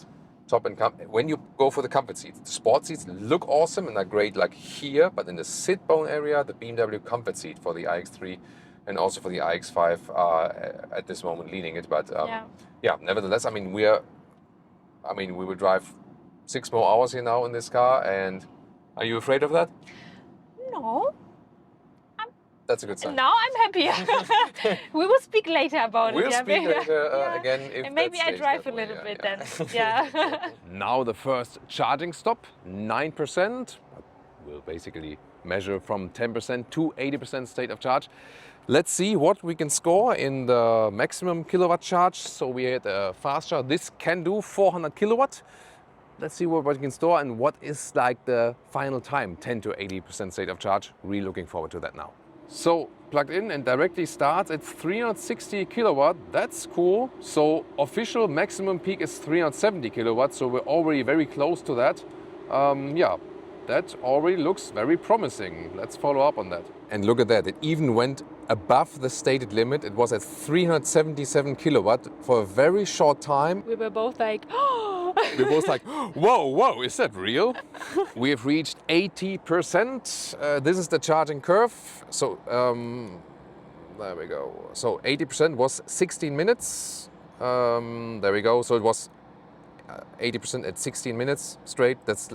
Speaker 1: top and when you go for the comfort seats, the sport seats look awesome and are great like here, but in the sit bone area, the BMW comfort seat for the iX3 and also for the iX5 are at this moment leading it. But yeah, nevertheless, I mean, we will drive 6 more hours here now in this car. And are you afraid of that?
Speaker 2: No.
Speaker 1: That's a good sign.
Speaker 2: Now I'm happy. We will speak later about
Speaker 1: We'll
Speaker 2: it.
Speaker 1: speak later again if
Speaker 2: and maybe
Speaker 1: that
Speaker 2: I
Speaker 1: stays
Speaker 2: drive
Speaker 1: that
Speaker 2: a
Speaker 1: way,
Speaker 2: little bit
Speaker 1: yeah.
Speaker 2: then. Yeah.
Speaker 1: Now the first charging stop, 9%. We'll basically measure from 10% to 80% state of charge. Let's see what we can score in the maximum kilowatt charge. So we had a fast charge. This can do 400 kilowatt. Let's see what we can store and what is like the final time, 10 to 80% state of charge. Really looking forward to that now. So plugged in and directly starts at 360 kilowatt. That's cool. So official maximum peak is 370 kilowatts. So we're already very close to that. Yeah, that already looks very promising. Let's follow up on that. And look at that. It even went above the stated limit. It was at 377 kilowatt for a very short time.
Speaker 2: We were both like, oh.
Speaker 1: We're both like, whoa, is that real? We have reached 80%. This is the charging curve. So there we go. So 80% was 16 minutes. There we go. So it was 80% at 16 minutes straight. That's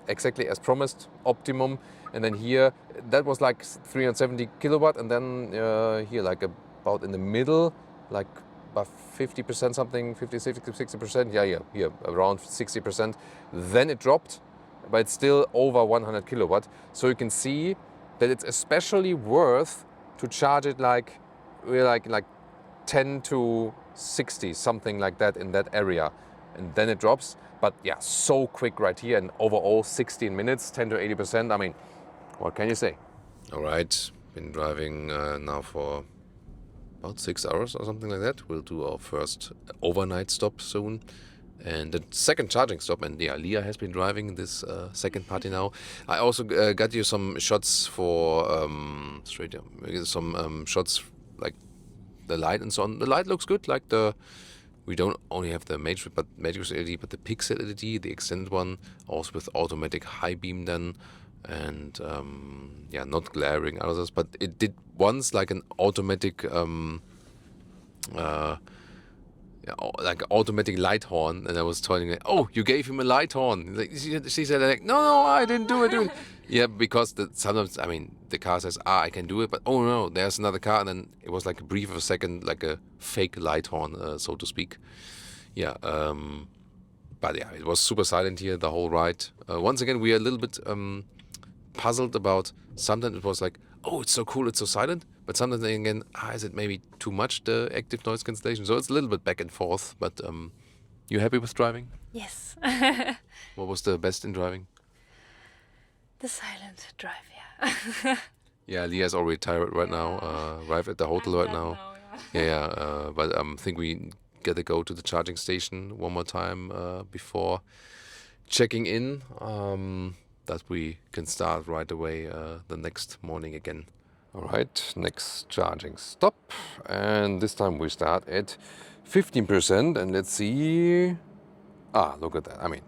Speaker 1: exactly as promised, optimum. And then here, that was like 370 kilowatt. And then here, like about in the middle, like about 50% something, 50, 60%. Yeah, here, around 60%. Then it dropped, but it's still over 100 kilowatt. So you can see that it's especially worth to charge it like 10 to 60, something like that in that area. And then it drops. But yeah, so quick right here. And overall 16 minutes, 10 to 80%. I mean, what can you say? All right, been driving now for about 6 hours or something like that. We'll do our first overnight stop soon. And the second charging stop, and yeah, Leah has been driving this second party now. I also got you some shots for some shots like the light and so on. The light looks good, like we don't only have the Matrix LED, but the Pixel LED, the extended one, also with automatic high beam then. And yeah, not glaring others, but it did once like an automatic like automatic light horn, and I was telling her, "Oh, you gave him a light horn." Like, she said, like, "No, I didn't do it." Yeah, because sometimes, I mean, the car says, "I can do it," but oh no, there's another car, and then it was like a brief of a second, like a fake light horn, so to speak. Yeah, but yeah, it was super silent here the whole ride. Once again, we are a little bit puzzled about. Sometimes it was like, "Oh, it's so cool, it's so silent," but sometimes again, is it maybe too much, the active noise cancellation? So it's a little bit back and forth. But you happy with driving?
Speaker 2: Yes.
Speaker 1: What was the best in driving?
Speaker 2: The silent drive, yeah.
Speaker 1: Yeah, Leah's already tired right now. Arrived at the hotel right now. But I think we gotta go to the charging station one more time before checking in. That we can start right away the next morning again. All right, next charging stop, and this time we start at 15%, and let's see. Look at that. I mean,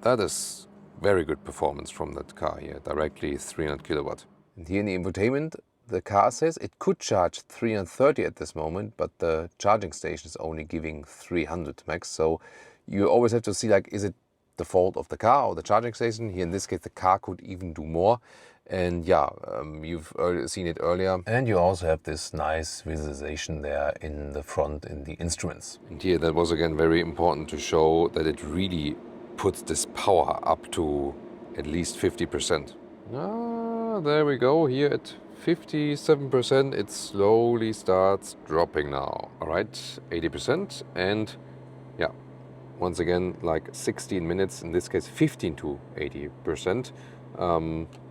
Speaker 1: that is very good performance from that car here, directly 300 kilowatt. And here in the infotainment, the car says it could charge 330 at this moment, but the charging station is only giving 300 max. So you always have to see, like, is it the fault of the car or the charging station? Here in this case, the car could even do more. And yeah, you've seen it earlier. And you also have this nice visualization there in the front in the instruments. And here that was again very important to show that it really puts this power up to at least 50%. There we go, here at 57%, it slowly starts dropping now. All right, 80%, and yeah, once again, like 16 minutes, in this case 15 to 80%.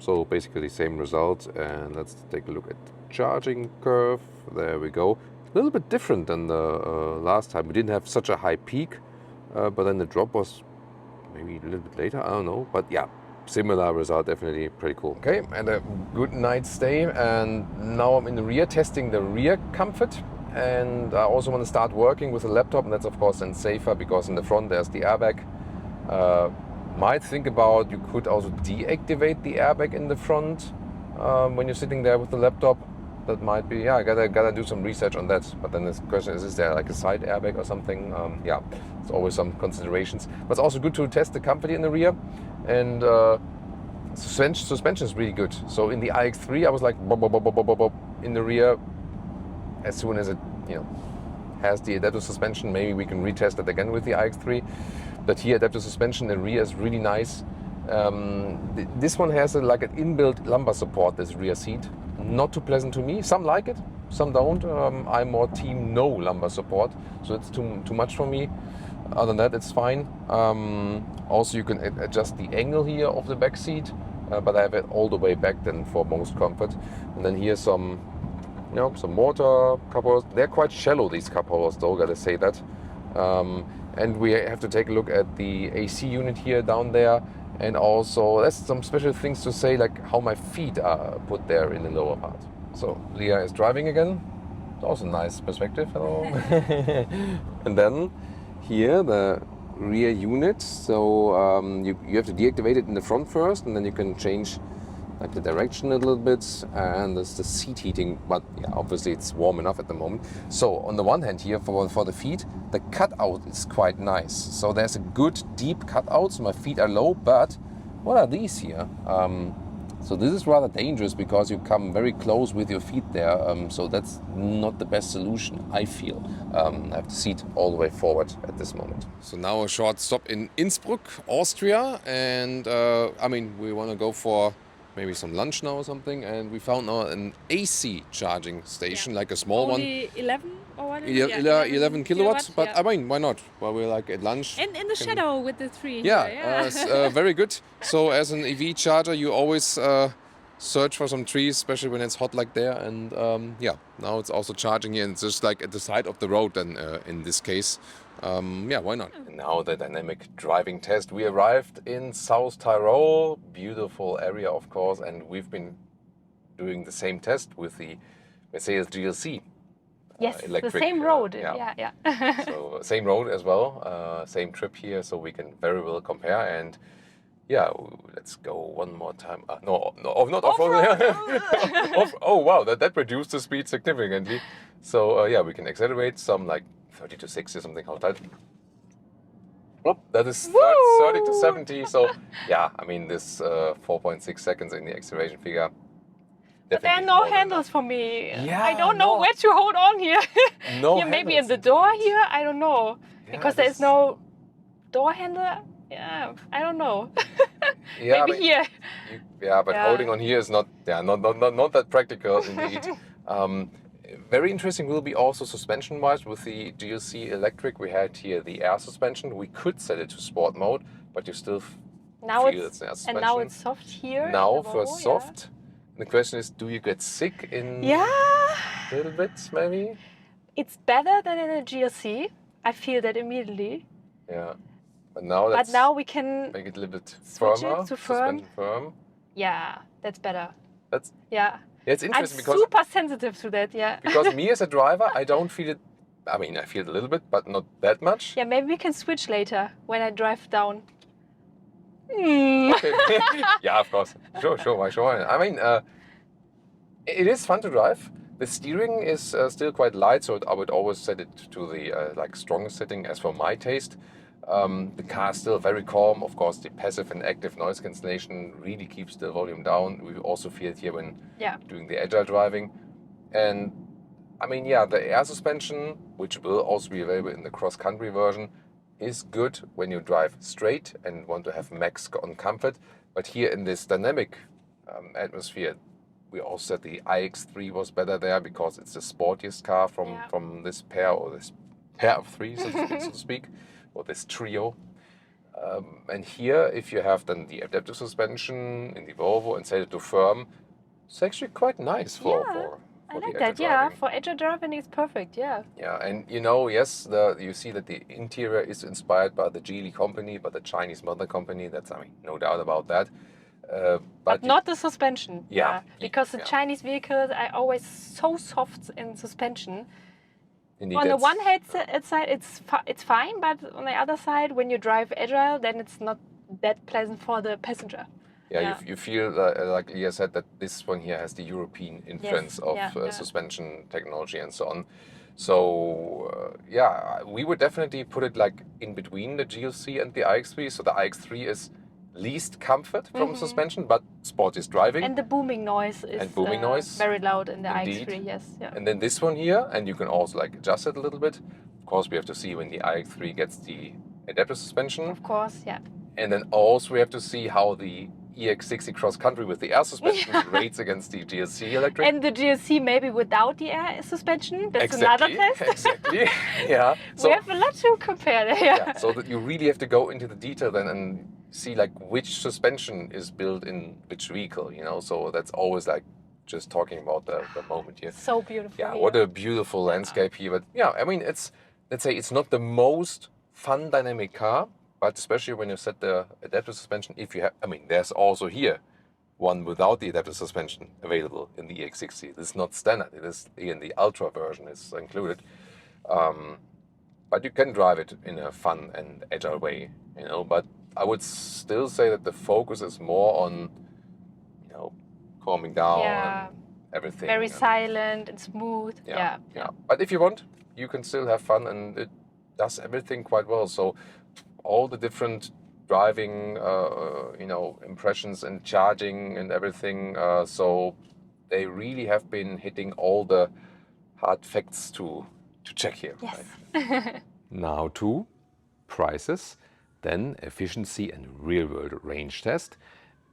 Speaker 1: So basically same result, and let's take a look at the charging curve. There we go. A little bit different than the last time. We didn't have such a high peak, but then the drop was maybe a little bit later, I don't know. But yeah, similar result, definitely pretty cool. Okay, and a good night's stay, and now I'm in the rear testing the rear comfort. And I also want to start working with a laptop, and that's of course then safer because in the front there's the airbag. Might think about you could also deactivate the airbag in the front when you're sitting there with the laptop. That might be, yeah, I gotta do some research on that. But then the question is there like a side airbag or something? Yeah, it's always some considerations. But it's also good to test the comfort in the rear, and suspension is really good. So in the iX3, I was like bop, bop, bop, bop, bop, bop, in the rear. As soon as it, has the adaptive suspension, maybe we can retest it again with the iX3. But here, adaptive suspension in the rear is really nice. This one has like an inbuilt lumbar support, this rear seat. Not too pleasant to me. Some like it, some don't. I'm more team no lumbar support, so it's too much for me. Other than that, it's fine. Also, you can adjust the angle here of the back seat, but I have it all the way back then for most comfort. And then here's some water cup holders. They're quite shallow, these cup holders, though, gotta say that. And we have to take a look at the AC unit here down there. And also, there's some special things to say, like how my feet are put there in the lower part. So, Leah is driving again. It's also a nice perspective. Hello. And then here, the rear unit. So, you have to deactivate it in the front first, and then you can change like the direction a little bit, and there's the seat heating, but yeah, obviously it's warm enough at the moment. So on the one hand here, for the feet, the cutout is quite nice. So there's a good deep cutout, so my feet are low, but what are these here? So this is rather dangerous because you come very close with your feet there, so that's not the best solution, I feel. I have to seat all the way forward at this moment. So now a short stop in Innsbruck, Austria, and we want to go for maybe some lunch now or something, and we found now an AC charging station, like a small one.
Speaker 2: Only 11 or what?
Speaker 1: 11 kilowatts, but
Speaker 2: yeah.
Speaker 1: Why not? Well, we're like at lunch.
Speaker 2: And in the shadow with the tree.
Speaker 1: Yeah, very good. So as an EV charger, you always search for some trees, especially when it's hot like there. And now it's also charging here, and it's just like at the side of the road then in this case. Why not? And now the dynamic driving test. We arrived in South Tyrol, beautiful area of course, and we've been doing the same test with the Mercedes GLC.
Speaker 2: Yes,
Speaker 1: electric,
Speaker 2: the same road.
Speaker 1: Yeah. So same road as well, same trip here, so we can very well compare. And yeah, let's go one more time. Not off-road. Oh wow, that reduced the speed significantly. So we can accelerate some like 30 to 60 something. How tight? That is 30 to 70. So yeah, I mean this 4.6 seconds in the acceleration figure.
Speaker 2: But there are no handles for me.
Speaker 1: Yeah,
Speaker 2: I don't know where to hold on here.
Speaker 1: No
Speaker 2: here, maybe in the door here. I don't know because there's no door handle. Yeah, I don't know. Maybe here.
Speaker 1: But holding on here is not that practical indeed. Very interesting will be also suspension-wise with the GLC electric. We had here the air suspension. We could set it to sport mode, but you still
Speaker 2: Now
Speaker 1: feel its air suspension.
Speaker 2: and now it's soft here.
Speaker 1: Now
Speaker 2: in the
Speaker 1: for
Speaker 2: Volvo,
Speaker 1: soft. The question is, do you get sick in
Speaker 2: Yeah.
Speaker 1: a little bit, maybe?
Speaker 2: It's better than in a GLC. I feel that immediately.
Speaker 1: Yeah. But now
Speaker 2: But
Speaker 1: let's
Speaker 2: now we can
Speaker 1: make it a little bit
Speaker 2: switch
Speaker 1: firmer,
Speaker 2: it to firm.
Speaker 1: suspension firm.
Speaker 2: Yeah, that's better.
Speaker 1: That's
Speaker 2: Yeah.
Speaker 1: it's
Speaker 2: I'm
Speaker 1: interesting because
Speaker 2: super sensitive to that, yeah.
Speaker 1: because me as a driver, I don't feel it. I mean, I feel it a little bit, but not that much.
Speaker 2: Yeah, maybe we can switch later when I drive down. Mm.
Speaker 1: Okay. Yeah, of course. Sure. Why? I mean, it is fun to drive. The steering is still quite light, so I would always set it to the like strongest setting as for my taste. The car is still very calm. Of course, the passive and active noise cancellation really keeps the volume down. We also feel it here when doing the agile driving. And I mean, yeah, the air suspension, which will also be available in the cross-country version, is good when you drive straight and want to have max on comfort. But here in this dynamic atmosphere, we also said the iX3 was better there because it's the sportiest car from this pair, or this pair of three, so to speak, or this trio. And here, if you have then the adaptive suspension in the Volvo and set it to firm, it's actually quite nice for
Speaker 2: I like
Speaker 1: the
Speaker 2: that,
Speaker 1: agile
Speaker 2: yeah.
Speaker 1: driving.
Speaker 2: For agile driving, it's perfect, yeah.
Speaker 1: Yeah, and yes, you see that the interior is inspired by the Geely company, by the Chinese mother company. That's, I mean, no doubt about that.
Speaker 2: But not the suspension.
Speaker 1: Yeah.
Speaker 2: Because the Chinese vehicles are always so soft in suspension.
Speaker 1: Indeed,
Speaker 2: On the one hand side, it's fine, but on the other side, when you drive agile, then it's not that pleasant for the passenger.
Speaker 1: Yeah, you feel like Leah said that this one here has the European influence of suspension technology and so on. So we would definitely put it like in between the GLC and the iX3. So the iX3 is least comfort from suspension, but sportiest driving.
Speaker 2: And the booming noise is very loud in the iX3, yes. Yeah.
Speaker 1: And then this one here, and you can also like adjust it a little bit. Of course, we have to see when the iX3 gets the adaptive suspension.
Speaker 2: Of course, yeah.
Speaker 1: And then also we have to see how the EX60 cross country with the air suspension rates against the GLC electric.
Speaker 2: And the GLC maybe without the air suspension. That's another test.
Speaker 1: Exactly. Yeah. So
Speaker 2: we have a lot to compare there.
Speaker 1: Yeah. So that you really have to go into the detail then and see like which suspension is built in which vehicle. So that's always like just talking about the moment here.
Speaker 2: So beautiful.
Speaker 1: Yeah. What a beautiful landscape here. But yeah, I mean, let's say it's not the most fun dynamic car. But especially when you set the adaptive suspension, if you have, I mean, there's also here one without the adaptive suspension available in the EX60. This is not standard. It is in the Ultra version is included. But you can drive it in a fun and agile way, But I would still say that the focus is more on, calming down and everything.
Speaker 2: Very silent and smooth. Yeah.
Speaker 1: But if you want, you can still have fun, and it does everything quite well. So all the different driving, impressions and charging and everything. So they really have been hitting all the hard facts to check here.
Speaker 2: Yes.
Speaker 1: Right? Now to prices, then efficiency and real-world range test,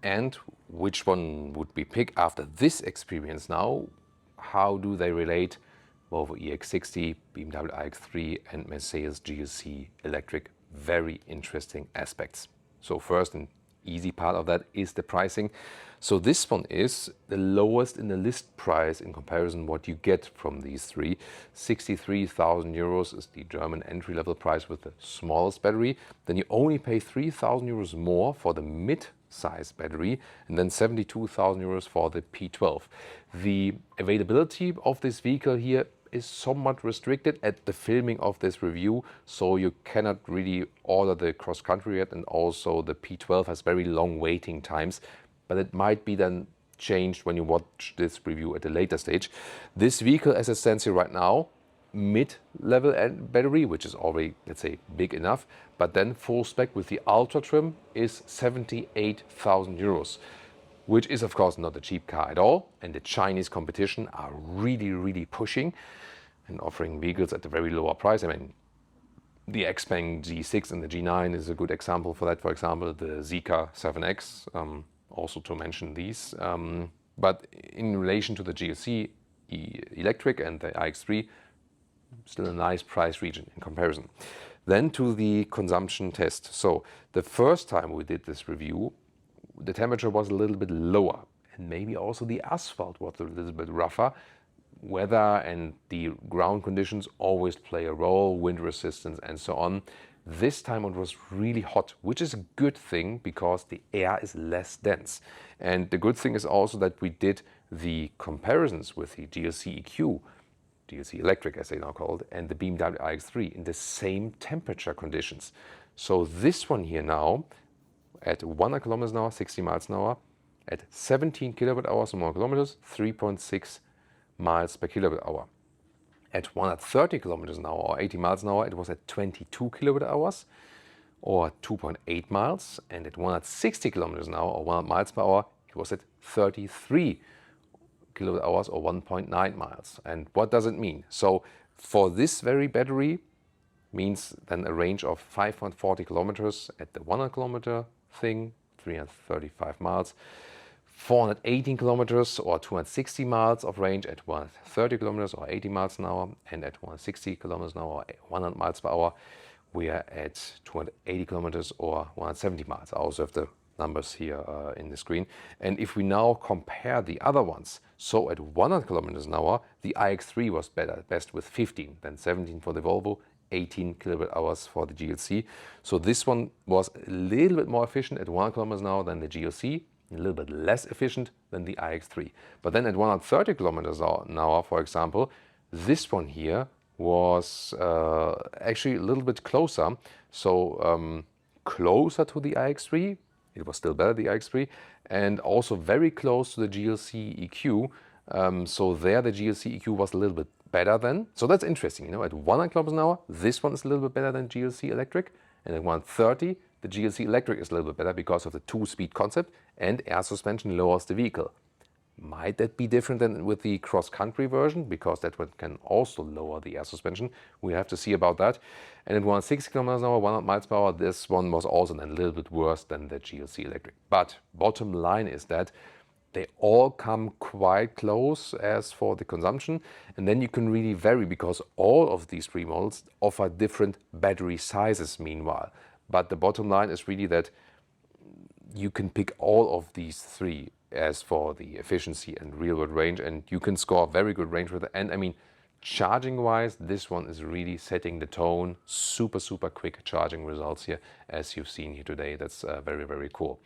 Speaker 1: and which one would we pick after this experience now? How do they relate? Volvo EX60, BMW iX3 and Mercedes GLC electric. Very interesting aspects. So first and easy part of that is the pricing. So this one is the lowest in the list price in comparison what you get from these three. 63,000 euros is the German entry-level price with the smallest battery. Then you only pay 3,000 euros more for the mid-size battery, and then 72,000 euros for the P12. The availability of this vehicle here is somewhat restricted at the filming of this review, so you cannot really order the cross-country yet, and also the P12 has very long waiting times, but it might be then changed when you watch this review at a later stage. This vehicle, as it stands here right now, mid-level battery, which is already, let's say, big enough, but then full spec with the Ultra trim is 78,000 euros. Which is, of course, not a cheap car at all. And the Chinese competition are really, really pushing and offering vehicles at a very lower price. I mean, the XPeng G6 and the G9 is a good example for that. For example, the Zeekr 7X, also to mention these. But in relation to the GLC electric and the iX3, still a nice price region in comparison. Then to the consumption test. So the first time we did this review, the temperature was a little bit lower, and maybe also the asphalt was a little bit rougher. Weather and the ground conditions always play a role, wind resistance and so on. This time it was really hot, which is a good thing because the air is less dense. And the good thing is also that we did the comparisons with the GLC EQ, GLC Electric as they now call it, and the BMW iX3 in the same temperature conditions. So this one here now, at 100 kilometers an hour, 60 miles an hour, at 17 kilowatt hours or more kilometers, 3.6 miles per kilowatt hour. At 130 kilometers an hour or 80 miles an hour, it was at 22 kilowatt hours or 2.8 miles. And at 160 kilometers an hour or 100 miles per hour, it was at 33 kilowatt hours or 1.9 miles. And what does it mean? So for this very battery, means then a range of 540 kilometers at the 100 kilometer thing, 335 miles. 418 kilometers or 260 miles of range at 130 kilometers or 80 miles an hour, and at 160 kilometers an hour or 100 miles per hour, we are at 280 kilometers or 170 miles. I also have the numbers here in the screen. And if we now compare the other ones, so at 100 kilometers an hour, the iX3 was best with 15, then 17 for the Volvo, 18 kilowatt hours for the GLC. So this one was a little bit more efficient at 100 kilometers an hour than the GLC, a little bit less efficient than the iX3. But then at 130 kilometers an hour, for example, this one here was actually a little bit closer. So closer to the iX3, it was still better, the iX3, and also very close to the GLC EQ. So there the GLC EQ was a little bit better then. So that's interesting, you know, at 100 kilometers an hour, this one is a little bit better than GLC Electric, and at 130, the GLC Electric is a little bit better because of the two-speed concept, and air suspension lowers the vehicle. Might that be different than with the cross-country version? Because that one can also lower the air suspension. We have to see about that. And at 160 kilometers an hour, 100 miles per hour, this one was also then a little bit worse than the GLC Electric. But bottom line is that they all come quite close as for the consumption, and then you can really vary because all of these three models offer different battery sizes meanwhile. But the bottom line is really that you can pick all of these three as for the efficiency and real-world range, and you can score very good range with it. And I mean, charging-wise, this one is really setting the tone. Super, super quick charging results here, as you've seen here today. That's very, very cool.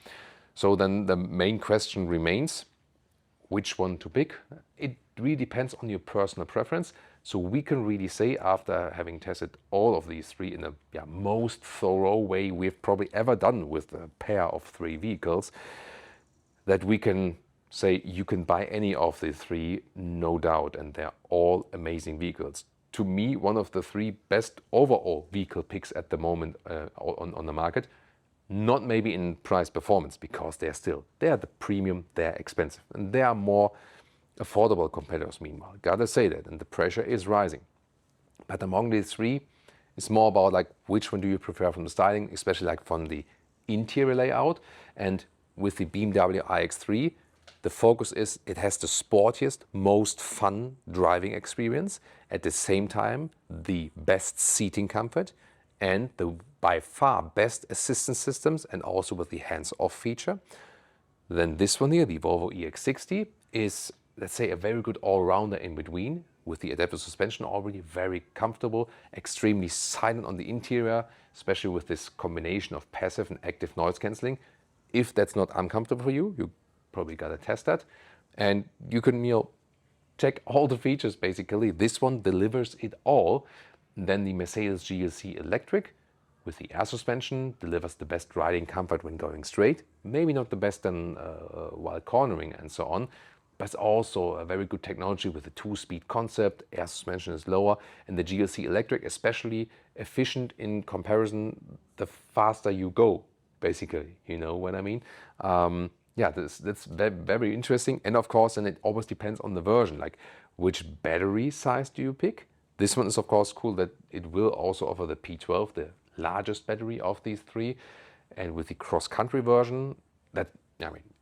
Speaker 1: So then the main question remains, which one to pick? It really depends on your personal preference. So we can really say, after having tested all of these three in a most thorough way we've probably ever done with a pair of three vehicles, that we can say you can buy any of the three, no doubt, and they're all amazing vehicles. To me, one of the three best overall vehicle picks at the moment on the market. Not maybe in price performance, because they're the premium, they're expensive, and they are more affordable competitors meanwhile. Gotta say that, and the pressure is rising. But among these three, it's more about like which one do you prefer from the styling, especially like from the interior layout. And with the BMW iX3, the focus is it has the sportiest, most fun driving experience, at the same time the best seating comfort and the by far best assistance systems, and also with the hands-off feature. Then this one here, the Volvo EX60, is, let's say, a very good all-rounder in between, with the adaptive suspension already very comfortable, extremely silent on the interior, especially with this combination of passive and active noise cancelling. If that's not uncomfortable for you, you probably gotta test that. And you can, check all the features basically. This one delivers it all. Then the Mercedes GLC Electric, with the air suspension, delivers the best riding comfort when going straight. Maybe not the best then while cornering and so on, but it's also a very good technology with the two-speed concept. Air suspension is lower, and the GLC Electric especially efficient in comparison the faster you go, basically, you know what I mean? That's very interesting. And of course, and it always depends on the version, like which battery size do you pick? This one is of course cool that it will also offer the P12, the largest battery of these three, and with the cross-country version,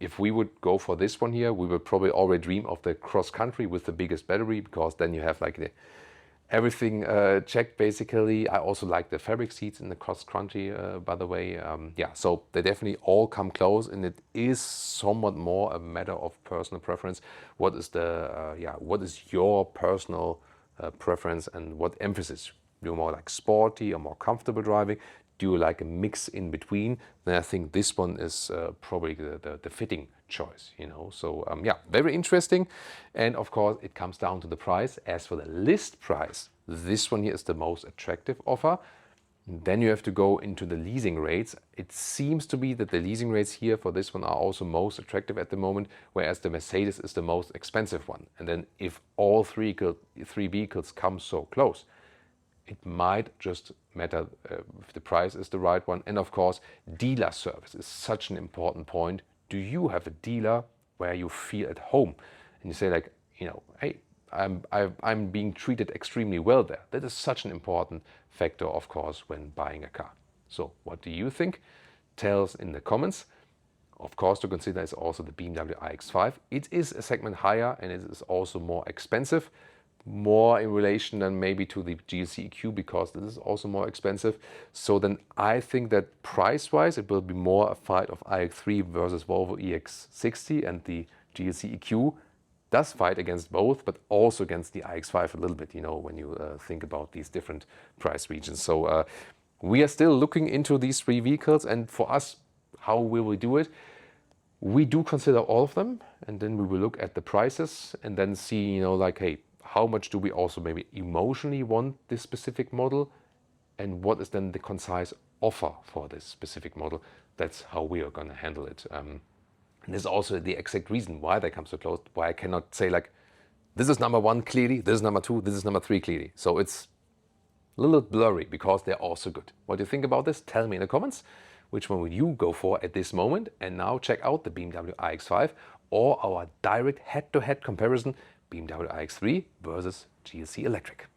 Speaker 1: if we would go for this one here, we would probably already dream of the cross-country with the biggest battery, because then you have like the everything checked basically. I also like the fabric seats in the cross-country, by the way. Yeah, so they definitely all come close, and it is somewhat more a matter of personal preference. What is the what is your personal preference, and what emphasis? You're more like sporty or more comfortable driving? Do you like a mix in between? Then I think this one is probably the fitting choice, you know. So yeah, very interesting. And of course, it comes down to the price. As for the list price, this one here is the most attractive offer. Then you have to go into the leasing rates. It seems to be that the leasing rates here for this one are also most attractive at the moment, whereas the Mercedes is the most expensive one. And then if all three vehicles come so close, it might just matter if the price is the right one. And of course, dealer service is such an important point. Do you have a dealer where you feel at home and you say like, you know, hey, I'm being treated extremely well there? That is such an important factor, of course, when buying a car. So what do you think? Tell us in the comments. Of course, to consider is also the BMW iX5. It is a segment higher and it is also more expensive. More in relation than maybe to the GLC EQ, because this is also more expensive. So then I think that price-wise it will be more a fight of iX3 versus Volvo EX60, and the GLC EQ does fight against both, but also against the iX5 a little bit, you know, when you think about these different price regions. So we are still looking into these three vehicles, and for us, how will we do it? We do consider all of them, and then we will look at the prices and then see, you know, like, hey, how much do we also maybe emotionally want this specific model, and what is then the concise offer for this specific model? That's how we are going to handle it. And this is also the exact reason why they come so close, why I cannot say like, this is number one clearly, this is number two, this is number three clearly. So it's a little blurry because they're also good. What do you think about this? Tell me in the comments. Which one would you go for at this moment? And now check out the BMW iX5 or our direct head-to-head comparison, BMW iX3 versus GLC Electric.